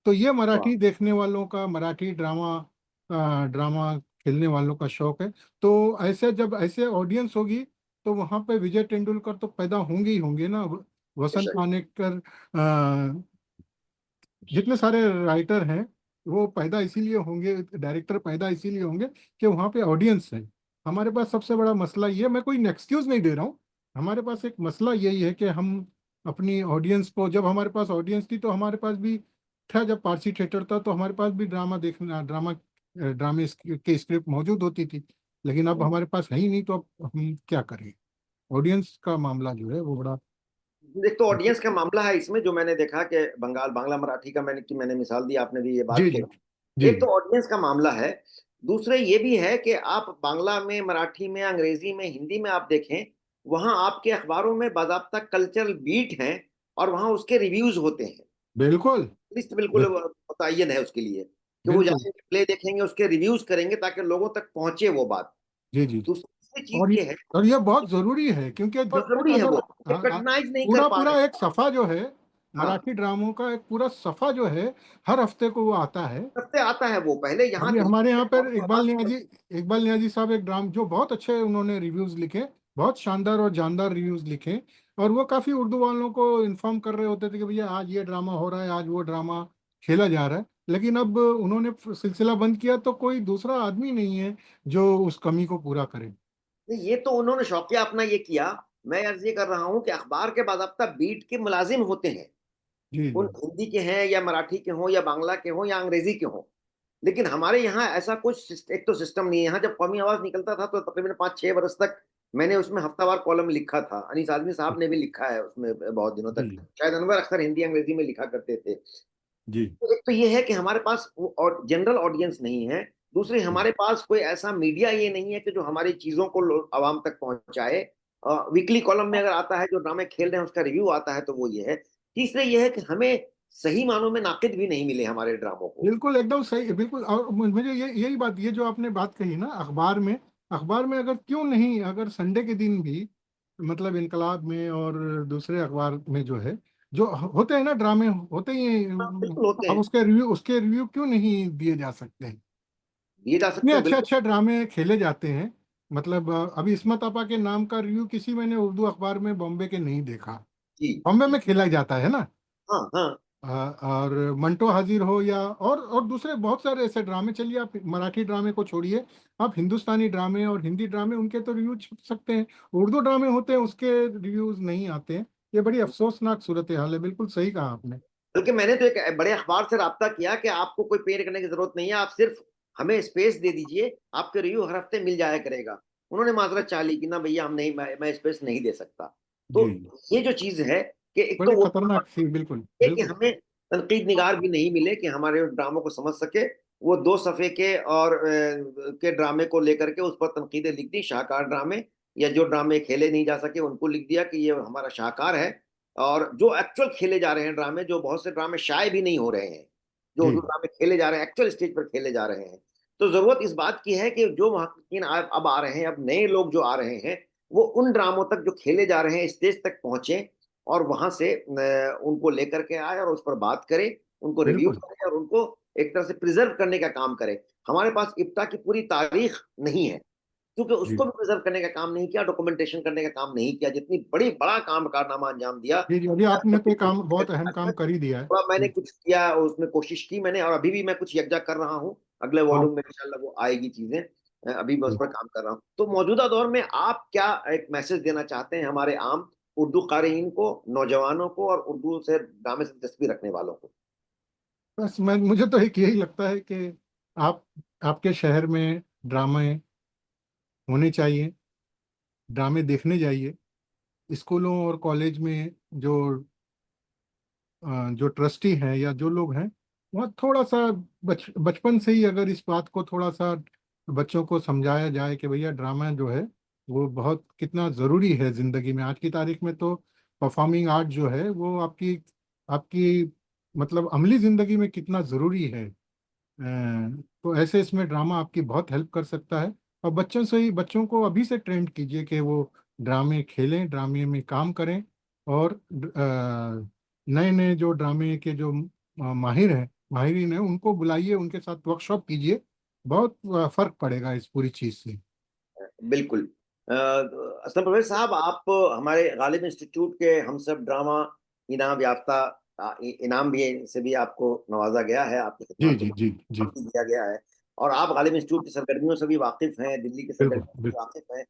तो ये वाह। मराठी देखने वालों का, मराठी ड्रामा ड्रामा खेलने वालों का शौक है। तो ऐसे जब ऐसे ऑडियंस होगी तो वहां पे विजय तेंदुलकर तो पैदा होंगे ही होंगे ना, वसंत बेशक। मानेककर, जितने सारे राइटर हैं वो पैदा इसीलिए होंगे, डायरेक्टर पैदा इसीलिए होंगे कि वहाँ पे ऑडियंस है। हमारे पास सबसे बड़ा मसला ये, मैं कोई एक्सक्यूज नहीं दे रहा हूँ, हमारे पास एक मसला यही है कि हम अपनी ऑडियंस को, जब हमारे पास ऑडियंस थी तो हमारे पास भी था, जब पारसी थिएटर था तो हमारे पास भी ड्रामे के स्क्रिप्ट मौजूद होती थी, लेकिन अब हमारे पास है ही नहीं, तो अब हम क्या करें? ऑडियंस का मामला जो है वो बड़ा। एक तो ऑडियंस का मामला है इसमें, जो मैंने देखा कि बंगाल बांग्ला मराठी का मैंने मिसाल दी, आपने भी ये बात जी की। जी जी एक तो ऑडियंस का मामला है। दूसरे ये भी है कि आप बांग्ला में, मराठी में, अंग्रेजी में, हिंदी में आप देखें, वहां आपके अखबारों में बाकायदा कल्चरल बीट हैं, और वहां उसके रिव्यूज होते हैं। बिल्कुल लिस्ट बिल्कुल मुतय्यन है उसके लिए, कि वो बिल्कुल। जाएंगे, प्ले देखेंगे, उसके रिव्यूज करेंगे, ताकि लोगों तक पहुंचे वो बात। जी जी। दूसरी और चीज ये है, और ये बहुत जरूरी है, क्योंकि जब बहुत तक जरूरी है अगर वो, रिकॉग्नाइज नहीं कर पूरा पा पूरा रहे। एक सफा जो है, हाँ। मराठी ड्रामों का एक पूरा सफा जो है, हर हफ्ते को वो आता है। सबसे आता है वो, पहले यहाँ अभी दिल्ली हमारे में यहाँ पर बहुत आवाज थी। इकबाल नियाजी साहब एक ड्राम जो बहुत अच्छे, उन्होंने रिव्यूज लिखे, बहुत शानदार और जानदार रिव्यूज लिखे, और वो काफी उर्दू वालों को इन्फॉर्म कर रहे होते थे कि भैया आज ये ड्रामा हो रहा है, आज वो ड्रामा खेला जा रहा है। लेकिन अब उन्होंने सिलसिला बंद किया तो कोई दूसरा आदमी नहीं है जो उस कमी को पूरा करे। नहीं, ये तो उन्होंने शौकिया अपना ये किया। मैं अर्ज ये कर रहा हूँ कि अखबार के बाकायदा बीट के मुलाजिम होते हैं, जी उन जी हिंदी के हैं या मराठी के हों या बांग्ला के हों या अंग्रेजी के हों। लेकिन हमारे यहाँ ऐसा कुछ एक तो सिस्टम नहीं है। यहाँ जब कौमी आवाज निकलता था तो तकरीबन 5-6 बरस तक मैंने उसमें हफ्तावार कॉलम लिखा था। अनीस आजमी साहब ने भी लिखा है उसमें बहुत दिनों तक। जी शायद अनवर अक्सर हिंदी अंग्रेजी में लिखा करते थे। जी तो एक तो ये है कि हमारे पास और जनरल ऑडियंस नहीं है। दूसरी, जी हमारे पास कोई ऐसा मीडिया ये नहीं है कि जो हमारी चीजों को आवाम तक पहुंचाए। वीकली कॉलम में अगर आता है जो ड्रामे खेल रहे हैं उसका रिव्यू आता है, तो वो ये है। तीसरे ये है कि हमें सही मानों में नाकिद भी नहीं मिले हमारे ड्रामों को। बिल्कुल एकदम सही, बिल्कुल। और मुझे यही बात, ये जो आपने बात कही ना, अखबार में अगर क्यों नहीं, अगर संडे के दिन भी, मतलब इनकलाब में और दूसरे अखबार में जो है, जो होते हैं ना ड्रामे, होते ही हाँ, हैं, बिल्कुल होते अब हैं। उसके रिव्यू क्यों नहीं दिए जा सकते हैं? दिए जा इतने सकते हैं, अच्छे बिल्कुल। अच्छे ड्रामे खेले जाते हैं, मतलब अभी इस्मत आपा के नाम का रिव्यू किसी मैंने उर्दू अखबार में बॉम्बे के नहीं देखा। जी। बॉम्बे में खेला जाता है ना। हाँ हाँ। और मंटो हाजिर हो या और दूसरे बहुत सारे ऐसे ड्रामे, चलिए आप मराठी ड्रामे को छोड़िए, आप हिंदुस्तानी ड्रामे और हिंदी ड्रामे उनके तो रिव्यू छप सकते हैं, उर्दू ड्रामे होते हैं उसके रिव्यूज नहीं आते हैं। ये बड़ी अफसोसनाक सूरत हाल है, बिल्कुल सही कहा आपने। बल्कि मैंने तो एक बड़े अखबार से राब्ता किया कि आपको कोई पे करने की जरूरत नहीं है, आप सिर्फ हमें स्पेस दे दीजिए, आपके रिव्यू हर हफ्ते मिल जाया करेगा। उन्होंने माजरत चाह ली कि ना भैया हम नहीं, मैं स्पेस नहीं दे सकता। तो जी। ये जो चीज है कि एक तो बड़ी वो खतरनाक थी, बिल्कुल है कि बिल्कुल। हमें तनकीद निगार भी नहीं मिले कि हमारे ड्रामों को समझ सके। वो 2 सफ़े के और के ड्रामे को लेकर के उस पर तनकीदें लिख दी, शाहकार ड्रामे, या जो ड्रामे खेले नहीं जा सके उनको लिख दिया कि ये हमारा शाहकार है। और जो एक्चुअल खेले जा रहे हैं ड्रामे, जो बहुत से ड्रामे शाये भी नहीं हो रहे हैं, जो जी उर्दू ड्रामे खेले जा रहे हैं एक्चुअल स्टेज पर खेले जा रहे हैं। तो जरूरत इस बात की है कि जो मुहक्किकीन अब आ रहे हैं, अब नए लोग जो आ रहे हैं, वो उन ड्रामों तक जो खेले जा रहे हैं स्टेज तक पहुंचे, और वहां से उनको लेकर के आए और उस पर बात करें, उनको रिव्यू बिल्कुल। करें और उनको एक तरह से प्रिजर्व करने का काम करें। हमारे पास इब्ता की पूरी तारीख नहीं है, क्योंकि जी उसको भी प्रिजर्व करने का काम नहीं किया, डॉक्यूमेंटेशन करने का काम नहीं किया, जितनी बड़ा काम कारनामा अंजाम दिया। जी जी, अभी आपने तो काम, बहुत अहम काम कर ही दिया है। थोड़ा मैंने जी कुछ किया, उसमें कोशिश की मैंने, और अभी भी मैं कुछ यकजा कर रहा हूँ। अगले हाँ। वॉल्यूम में इंशाल्लाह वो आएगी चीजें। अभी मैं उस जी। पर काम कर रहा हूँ। तो मौजूदा दौर में आप क्या एक मैसेज देना चाहते हैं हमारे आम उर्दू क़ारीन को, नौजवानों को, और उर्दू से ड्रामे से दिलचस्पी रखने वालों को? बस मैं, मुझे तो एक यही लगता है कि आप, आपके शहर में ड्रामे होने चाहिए, ड्रामे देखने जाइए। स्कूलों और कॉलेज में जो जो ट्रस्टी हैं या जो लोग हैं, वहाँ थोड़ा सा बचपन से ही अगर इस बात को थोड़ा सा बच्चों को समझाया जाए कि भैया ड्रामा जो है वो बहुत कितना ज़रूरी है ज़िंदगी में। आज की तारीख में तो परफॉर्मिंग आर्ट जो है वो आपकी आपकी मतलब अमली ज़िंदगी में कितना ज़रूरी है। तो ऐसे इसमें ड्रामा आपकी बहुत हेल्प कर सकता है। और बच्चों से ही, बच्चों को अभी से ट्रेंड कीजिए कि वो ड्रामे खेलें, ड्रामे में काम करें। और नए नए जो ड्रामे के जो माहिरीन हैं उनको बुलाइए, उनके साथ वर्कशॉप कीजिए। बहुत फर्क पड़ेगा इस पूरी चीज़ से। बिल्कुल। असलम परवेज साहब, आप हमारे गालिब इंस्टीट्यूट के हम सब ड्रामा इनाम याफ्ता, इनाम भी से भी आपको नवाजा गया है, आपकी जी खिदमत को जी जी जी। दिया गया है। और आप गालिब इंस्टीट्यूट की सरगर्मियों से भी वाकिफ हैं, दिल्ली की बिल्कुल सरगर्मियों से भी बिल्कुल। वाकिफ हैं।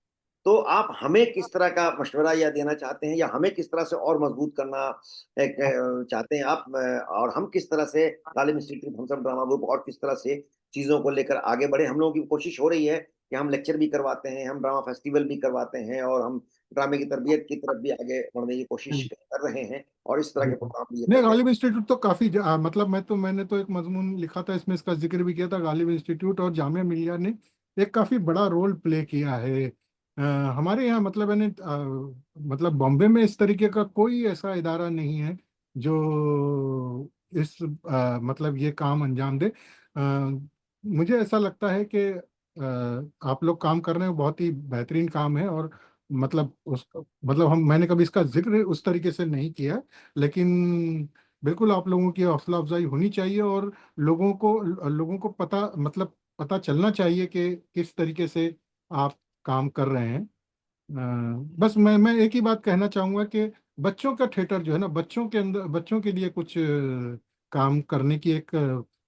तो आप हमें किस तरह का मशवरा या देना चाहते हैं, या हमें किस तरह से और मजबूत करना चाहते हैं आप, और हम किस तरह से गालिब इंस्टीट्यूट हम सब ड्रामा ग्रुप और किस तरह से चीज़ों को लेकर आगे बढ़े? हम लोगों की कोशिश हो रही है कि हम लेक्चर भी करवाते हैं, हम ड्रामा फेस्टिवल भी करवाते हैं, और हम ड्रामे की तरबियत की तरफ भी आगे बढ़ने की कोशिश कर रहे हैं, और इस तरह के बिल्कुल। प्रोग्राम भी ये नहीं, करते हैं। गालिब इंस्टीट्यूट तो काफ़ी मतलब मैंने तो एक मजमून लिखा था, इसमें इसका जिक्र भी किया था। गालिब इंस्टीट्यूट और जामिया मिलिया ने एक काफ़ी बड़ा रोल प्ले किया है। हमारे यहाँ मतलब मतलब बॉम्बे में इस तरीके का कोई ऐसा इदारा नहीं है जो इस मतलब ये काम अंजाम दे। मुझे ऐसा लगता है कि आप लोग काम कर रहे हो, बहुत ही बेहतरीन काम है। और मतलब उस मतलब हम, मैंने कभी इसका जिक्र उस तरीके से नहीं किया, लेकिन बिल्कुल आप लोगों की हौसला अफजाई होनी चाहिए। और लोगों को पता, मतलब पता चलना चाहिए कि किस तरीके से आप काम कर रहे हैं। बस मैं एक ही बात कहना चाहूँगा कि बच्चों का थिएटर जो है ना, बच्चों के अंदर, बच्चों के लिए कुछ काम करने की एक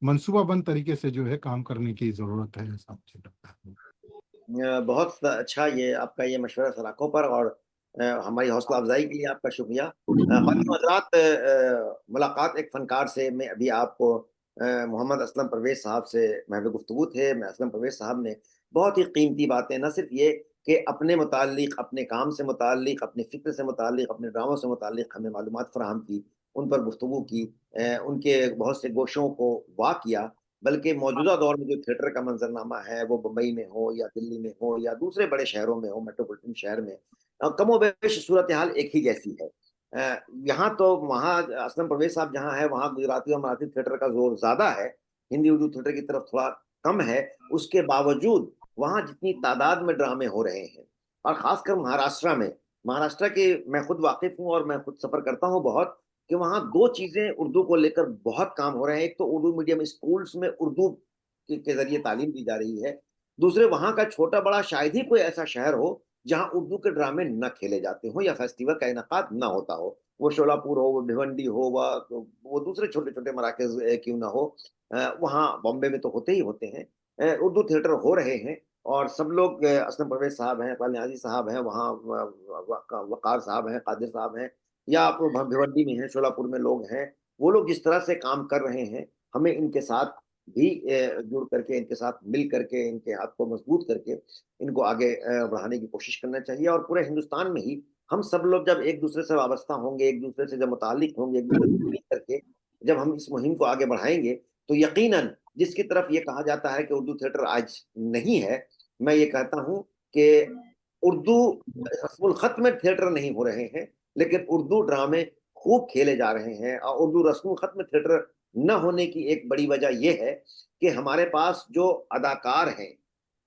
मंसूबाबंद तरीके से जो है काम करने की ज़रूरत है, ऐसा मुझे लगता है। बहुत अच्छा ये आपका ये मशवरा सलाखों पर, और हमारी हौसला अफजाई के लिए आपका शुक्रिया। ख़वातीन व हज़रात, मुलाकात एक फ़नकार से मैं अभी आपको मोहम्मद असलम परवेज़ साहब से महफ़िल गुफ्तगू थे। मैं असलम परवेज़ साहब ने बहुत ही कीमती बातें, न सिर्फ ये कि अपने मुताल्लिक़, अपने काम से मुताल्लिक़, अपने फ़िक्र से मुताल्लिक़, अपने ड्रामों से मुताल्लिक़ हमें मालूमात फ़राहम की, उन पर गुफ्तगू की, उनके बहुत से गोशों को वाह किया। बल्कि मौजूदा दौर में जो थिएटर का मंजरनामा है, वो बम्बई में हो या दिल्ली में हो या दूसरे बड़े शहरों में हो, मेट्रोपॉलिटन शहर में, कमोबेश सूरत हाल एक ही जैसी है। यहाँ तो वहाँ असलम परवेज साहब जहाँ है, वहाँ गुजराती और मराठी थिएटर का जोर ज़्यादा है, हिंदी उर्दू थिएटर की तरफ थोड़ा कम है। उसके बावजूद वहाँ जितनी तादाद में ड्रामे हो रहे हैं, और ख़ासकर महाराष्ट्र में, महाराष्ट्र के मैं खुद वाकिफ़ हूँ और मैं खुद सफ़र करता हूँ बहुत, कि वहाँ 2 चीज़ें उर्दू को लेकर बहुत काम हो रहे हैं। एक तो उर्दू मीडियम स्कूल्स में उर्दू के ज़रिए तालीम दी जा रही है, दूसरे वहां का छोटा बड़ा शायद ही कोई ऐसा शहर हो जहां उर्दू के ड्रामे न खेले जाते हो या फेस्टिवल का इनकाद न होता हो। वो शोलापुर हो, वो भिवंडी हो, वो दूसरे छोटे छोटे मराकज क्यों ना हो, वहाँ बॉम्बे में तो होते ही होते हैं। उर्दू थिएटर हो रहे हैं और सब लोग, असलम परवेज साहब हैं, इकबाल नियाज़ी साहब हैं, वहाँ वक़ार साहब हैं, कादिर साहब हैं, या आप भिवंडी में हैं, शोलापुर में लोग हैं। वो लोग जिस तरह से काम कर रहे हैं, हमें इनके साथ भी जुड़ करके, इनके साथ मिल करके, इनके हाथ को मजबूत करके इनको आगे बढ़ाने की कोशिश करना चाहिए। और पूरे हिंदुस्तान में ही हम सब लोग जब एक दूसरे से वाबस्ता होंगे, एक दूसरे से जब मुताल्लिक होंगे, एक दूसरे से मिल करके जब हम इस मुहिम को आगे बढ़ाएंगे, तो यकीनन जिसकी तरफ ये कहा जाता है कि उर्दू थिएटर आज नहीं है, मैं ये कहता हूँ कि उर्दू रस्मुल खत में थिएटर नहीं हो रहे हैं, लेकिन उर्दू ड्रामे खूब खेले जा रहे हैं। और उर्दू रस्मुल खत में थिएटर न होने की एक बड़ी वजह यह है कि हमारे पास जो अदाकार हैं,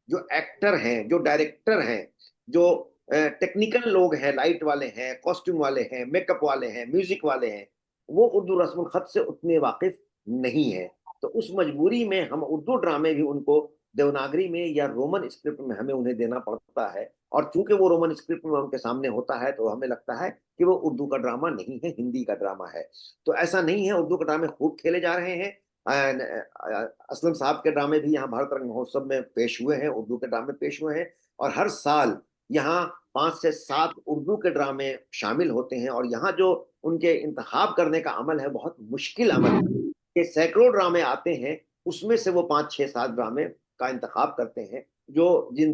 जो एक्टर हैं, जो डायरेक्टर हैं, जो टेक्निकल लोग हैं, लाइट वाले हैं, कॉस्ट्यूम वाले हैं, मेकअप वाले हैं, म्यूजिक वाले हैं, वो उर्दू रस्मुल खत से उतने वाकिफ नहीं है। तो उस मजबूरी में हम उर्दू ड्रामे भी उनको देवनागरी में या रोमन स्क्रिप्ट में हमें उन्हें देना पड़ता है। और चूंकि वो रोमन स्क्रिप्ट में उनके सामने होता है, तो हमें लगता है कि वो उर्दू का ड्रामा नहीं है, हिंदी का ड्रामा है। तो ऐसा नहीं है, उर्दू के ड्रामे खूब खेले जा रहे हैं। असलम साहब के ड्रामे भी यहाँ भारत रंग महोत्सव में पेश हुए हैं, उर्दू के ड्रामे पेश हुए हैं। और हर साल यहाँ 5 से 7 उर्दू के ड्रामे शामिल होते हैं। और यहाँ जो उनके इंतखाब करने का अमल है, बहुत मुश्किल अमल है कि सैकड़ों ड्रामे आते हैं, उसमें से वो 5, 6, 7 ड्रामे का इंतखाब करते हैं, जो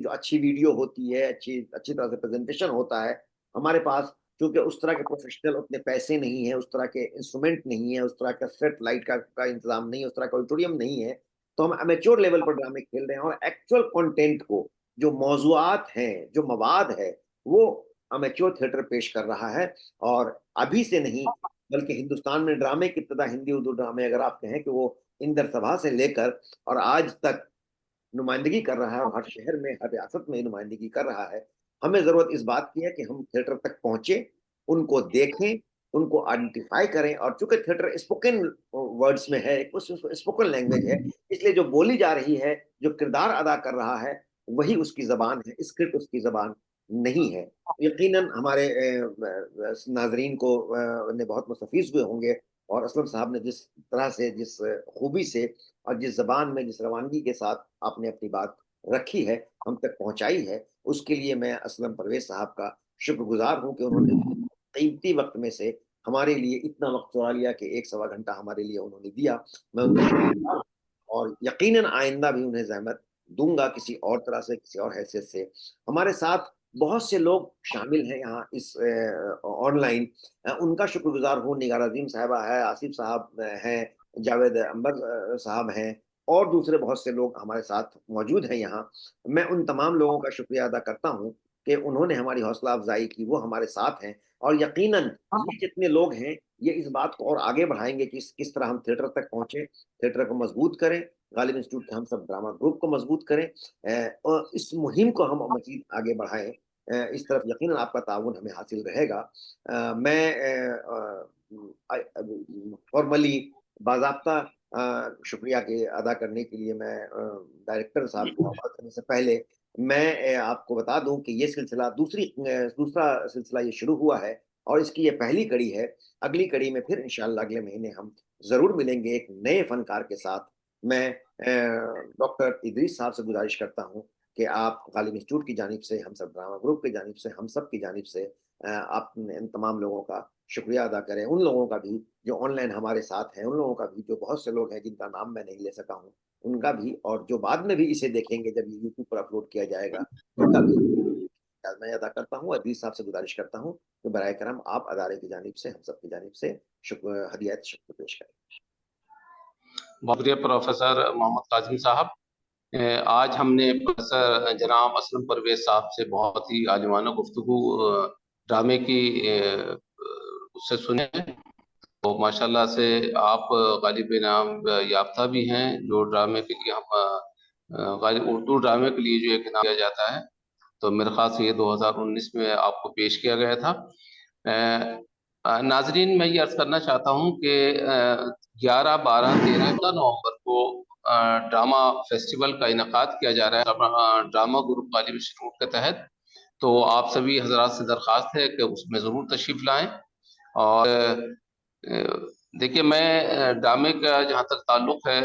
अच्छी वीडियो होती है, अच्छी तरह से प्रेजेंटेशन होता है। हमारे पास क्योंकि उस तरह के प्रोफेशनल उतने पैसे नहीं है, उस तरह के इंस्ट्रूमेंट नहीं है, उस तरह का सेट लाइट का इंतजाम नहीं है, उस तरह का ऑडिटोरियम नहीं है, तो हम अमेच्योर लेवल पर ड्रामे खेल रहे हैं। और एक्चुअल कंटेंट को, जो मौजूआत हैं, जो मवाद है, वो अमेच्योर थिएटर पेश कर रहा है। और अभी से नहीं, बल्कि हिंदुस्तान में ड्रामे की इब्तिदा, हिंदी उर्दू ड्रामे अगर आप कहें कि वो इंदर सभा से लेकर और आज तक नुमाइंदगी कर रहा है, और हर शहर में, हर रियासत में नुमाइंदगी कर रहा है। हमें जरूरत इस बात की है कि हम थिएटर तक पहुंचे, उनको देखें, उनको आइडेंटिफाई करें। और चूंकि थिएटर स्पोकन वर्ड्स में है, स्पोकन लैंग्वेज है, इसलिए जो बोली जा रही है, जो किरदार अदा कर रहा है, वही उसकी जबान है, स्क्रिप्ट उसकी जबान नहीं है। यकीनन हमारे नाजरीन को ने बहुत मुस्तफीज हुए होंगे। और असलम साहब ने जिस तरह से, जिस खूबी से और जिस जबान में, जिस रवानगी के साथ आपने अपनी बात रखी है, हम तक पहुंचाई है, उसके लिए मैं असलम परवेज साहब का शुक्रगुजार हूं कि उन्होंने कीमती वक्त में से हमारे लिए इतना वक्त चुरा लिया कि 1 सवा घंटा हमारे लिए उन्होंने दिया। मैं उनका शुक्रगुजार हूं और यकीनन आइंदा भी उन्हें जहमत दूंगा किसी और तरह से, किसी और हैसियत से। हमारे साथ बहुत से लोग शामिल हैं यहाँ इस ऑनलाइन, उनका शुक्रगुजार हूँ। निगार अजीम साहबा है, आसिफ साहब हैं, जावेद अंबर साहब हैं, और दूसरे बहुत से लोग हमारे साथ मौजूद हैं यहाँ। मैं उन तमाम लोगों का शुक्रिया अदा करता हूँ कि उन्होंने हमारी हौसला अफजाई की, वो हमारे साथ हैं। और यकीनन ये जितने लोग हैं, ये इस बात को और आगे बढ़ाएंगे कि किस तरह हम थिएटर तक पहुंचे, थिएटर को मजबूत करें, गालिब इंस्टीट्यूट के हम सब ड्रामा ग्रुप को मजबूत करें, और इस मुहिम को हम मजीद आगे बढ़ाएं। इस तरफ यकीनन आपका ताउन हमें हासिल रहेगा। मैं फॉर्मली, बाज़ाब्ता शुक्रिया के अदा करने के लिए मैं डायरेक्टर साहब को बात करने से पहले मैं आपको बता दूं कि ये सिलसिला दूसरा सिलसिला ये शुरू हुआ है, और इसकी ये पहली कड़ी है। अगली कड़ी में फिर इंशाल्लाह अगले महीने हम जरूर मिलेंगे एक नए फनकार के साथ। मैं डॉक्टर इदरीस साहब से गुजारिश करता हूँ कि आप गालिब इंस्टीट्यूट की जानिब से, हम सब ड्रामा ग्रुप की जानिब से, हम सब की जानिब से आप इन तमाम लोगों का शुक्रिया अदा करें। उन लोगों का भी जो ऑनलाइन हमारे साथ हैं, उन लोगों का भी, जो बहुत से लोग हैं जिनका नाम मैं नहीं ले सका हूँ, उनका भी, और जो बाद में भी इसे देखेंगे जब ये यूट्यूब पर अपलोड किया जाएगा, उनका भी मैं अदा करता हूँ। अजीज साहब से गुजारिश करता हूँ कि बराए करम आप अदारे की जानिब से, हम सब की जानिब से हदियत शुक्र पेश करें। बहुत शुक्रिया प्रोफेसर मोहम्मद काजिम साहब। आज हमने प्रोफेसर जनाब असलम परवेज साहब से बहुत ही आलिमाना गुफ्तगू ड्रामे की उससे सुने। तो माशाल्लाह से आप गालिब इनाम याफ्ता भी हैं, जो ड्रामे के लिए हम गालिब उर्दू ड्रामे के लिए जो एक इनाम दिया जाता है, तो मेरे ख्याल से ये 2019 में आपको पेश किया गया था। नाजरीन, मैं ये अर्ज करना चाहता हूँ कि 11, 12, 13 नवंबर को ड्रामा फेस्टिवल का इनेकाद किया जा रहा है ड्रामा ग्रुप गालिब इंस्टीट्यूट के तहत। तो आप सभी हजरात से दरख्वास्त है कि उसमें ज़रूर तशरीफ़ लाएं। और देखिए, मैं ड्रामे का जहाँ तक ताल्लुक़ है,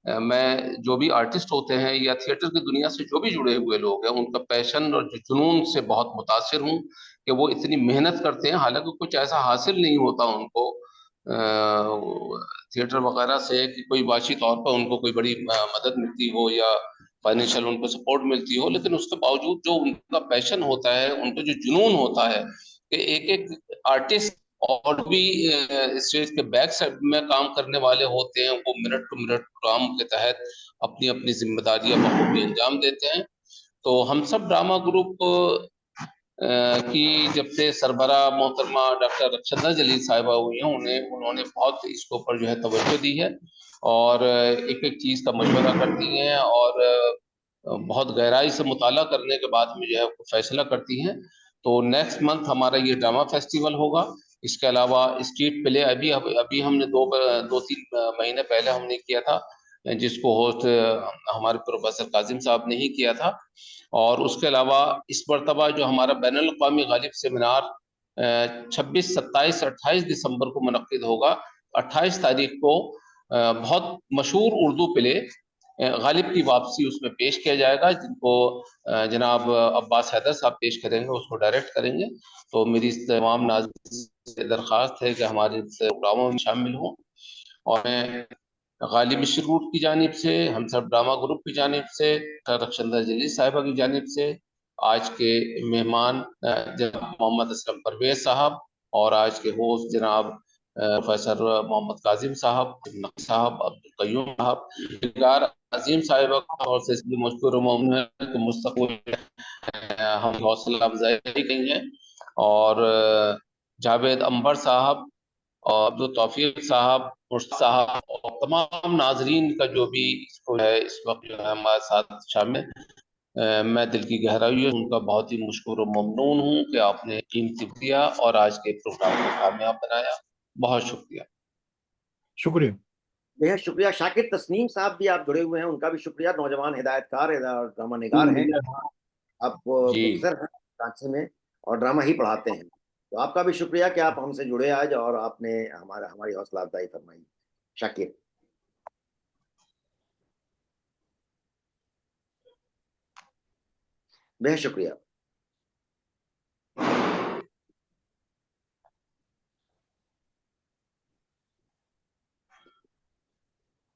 मैं जो भी आर्टिस्ट होते हैं या थिएटर की दुनिया से जो भी जुड़े हुए लोग हैं, उनका पैशन और जुनून से बहुत मुतासिर हूँ कि वो इतनी मेहनत करते हैं। हालांकि कुछ ऐसा हासिल नहीं होता उनको थिएटर वगैरह से कि कोई वाशी तौर पर उनको कोई बड़ी मदद मिलती हो या फाइनेंशियल उनको सपोर्ट मिलती हो, लेकिन उसके बावजूद जो उनका पैशन होता है, उनका जो जुनून होता है कि एक एक आर्टिस्ट और भी स्टेज के बैक साइड में काम करने वाले होते हैं, वो मिनट टू मिनट काम के तहत अपनी अपनी जिम्मेदारियां बखूबी अंजाम देते हैं। तो हम सब ड्रामा ग्रुप की जब से सरबरा मोहतरमा डॉक्टर रक्षदा जलील साहिबा हुई हैं, उन्होंने बहुत इसके ऊपर जो है तवज्जो दी है और एक एक चीज़ का मशवरा करती हैं और बहुत गहराई से मुताला करने के बाद में जो है फैसला करती हैं। तो नेक्स्ट मंथ हमारा ये ड्रामा फेस्टिवल होगा। इसके अलावा स्ट्रीट प्ले अभी हमने दो तीन महीने पहले हमने किया था, जिसको होस्ट हमारे प्रोफेसर काजिम साहब ने ही किया था। और उसके अलावा इस मरतबा जो हमारा बैनुल अक़वामी गालिब सेमिनार 26, 27, 28 दिसंबर को मुनक्किद होगा। 28 तारीख को बहुत मशहूर उर्दू प्ले गालिब की वापसी उसमें पेश किया जाएगा, जिनको जनाब अब्बास हैदर साहब पेश करेंगे, उसको डायरेक्ट करेंगे। तो मेरी तमाम नाज़रीन से दरख्वास्त है कि हमारे इस प्रोग्रामों में शामिल हों। और मैं गालिब इंस्टीट्यूट की जानिब से, हम सब ड्रामा ग्रुप की जानिब से, रक्षदा जलील साहिबा की जानिब से आज के मेहमान जनाब मोहम्मद असलम परवेज साहब और आज के होस्ट जनाब प्रोफेसर मोहम्मद काजिम साहब, नक़ी साहब, अब्दुल क़य्यूम साहब, अजीम साहिबा और से इसलिए मशकूर व ममनून है कि मुस्तक़बिल हम हौसला अफजाई की है। और जावेद अंबर साहब और अब्दुल तौफीक साहब, मुर्शद साहब और तमाम नाजरीन का जो भी इसको है इस वक्त जो है हमारे साथ शामिल, मैं दिल की गहराइयों से उनका बहुत ही मशकूर व ममनून हूँ कि आपने कीमती दिया और आज के प्रोग्राम को कामयाब बनाया। बहुत शुक्रिया। शुक्रिया। बेहद शुक्रिया। शाकिर तस्नीम साहब भी आप जुड़े हुए हैं, उनका भी शुक्रिया। नौजवान हिदायतकार ड्रामा निगार हैं, आप प्रोफेसर हैं कराची में और ड्रामा ही पढ़ाते हैं। तो आपका भी शुक्रिया कि आप हमसे जुड़े आज और आपने हमारी हौसला अफजाई फरमाई। शाकिर, बेहद शुक्रिया।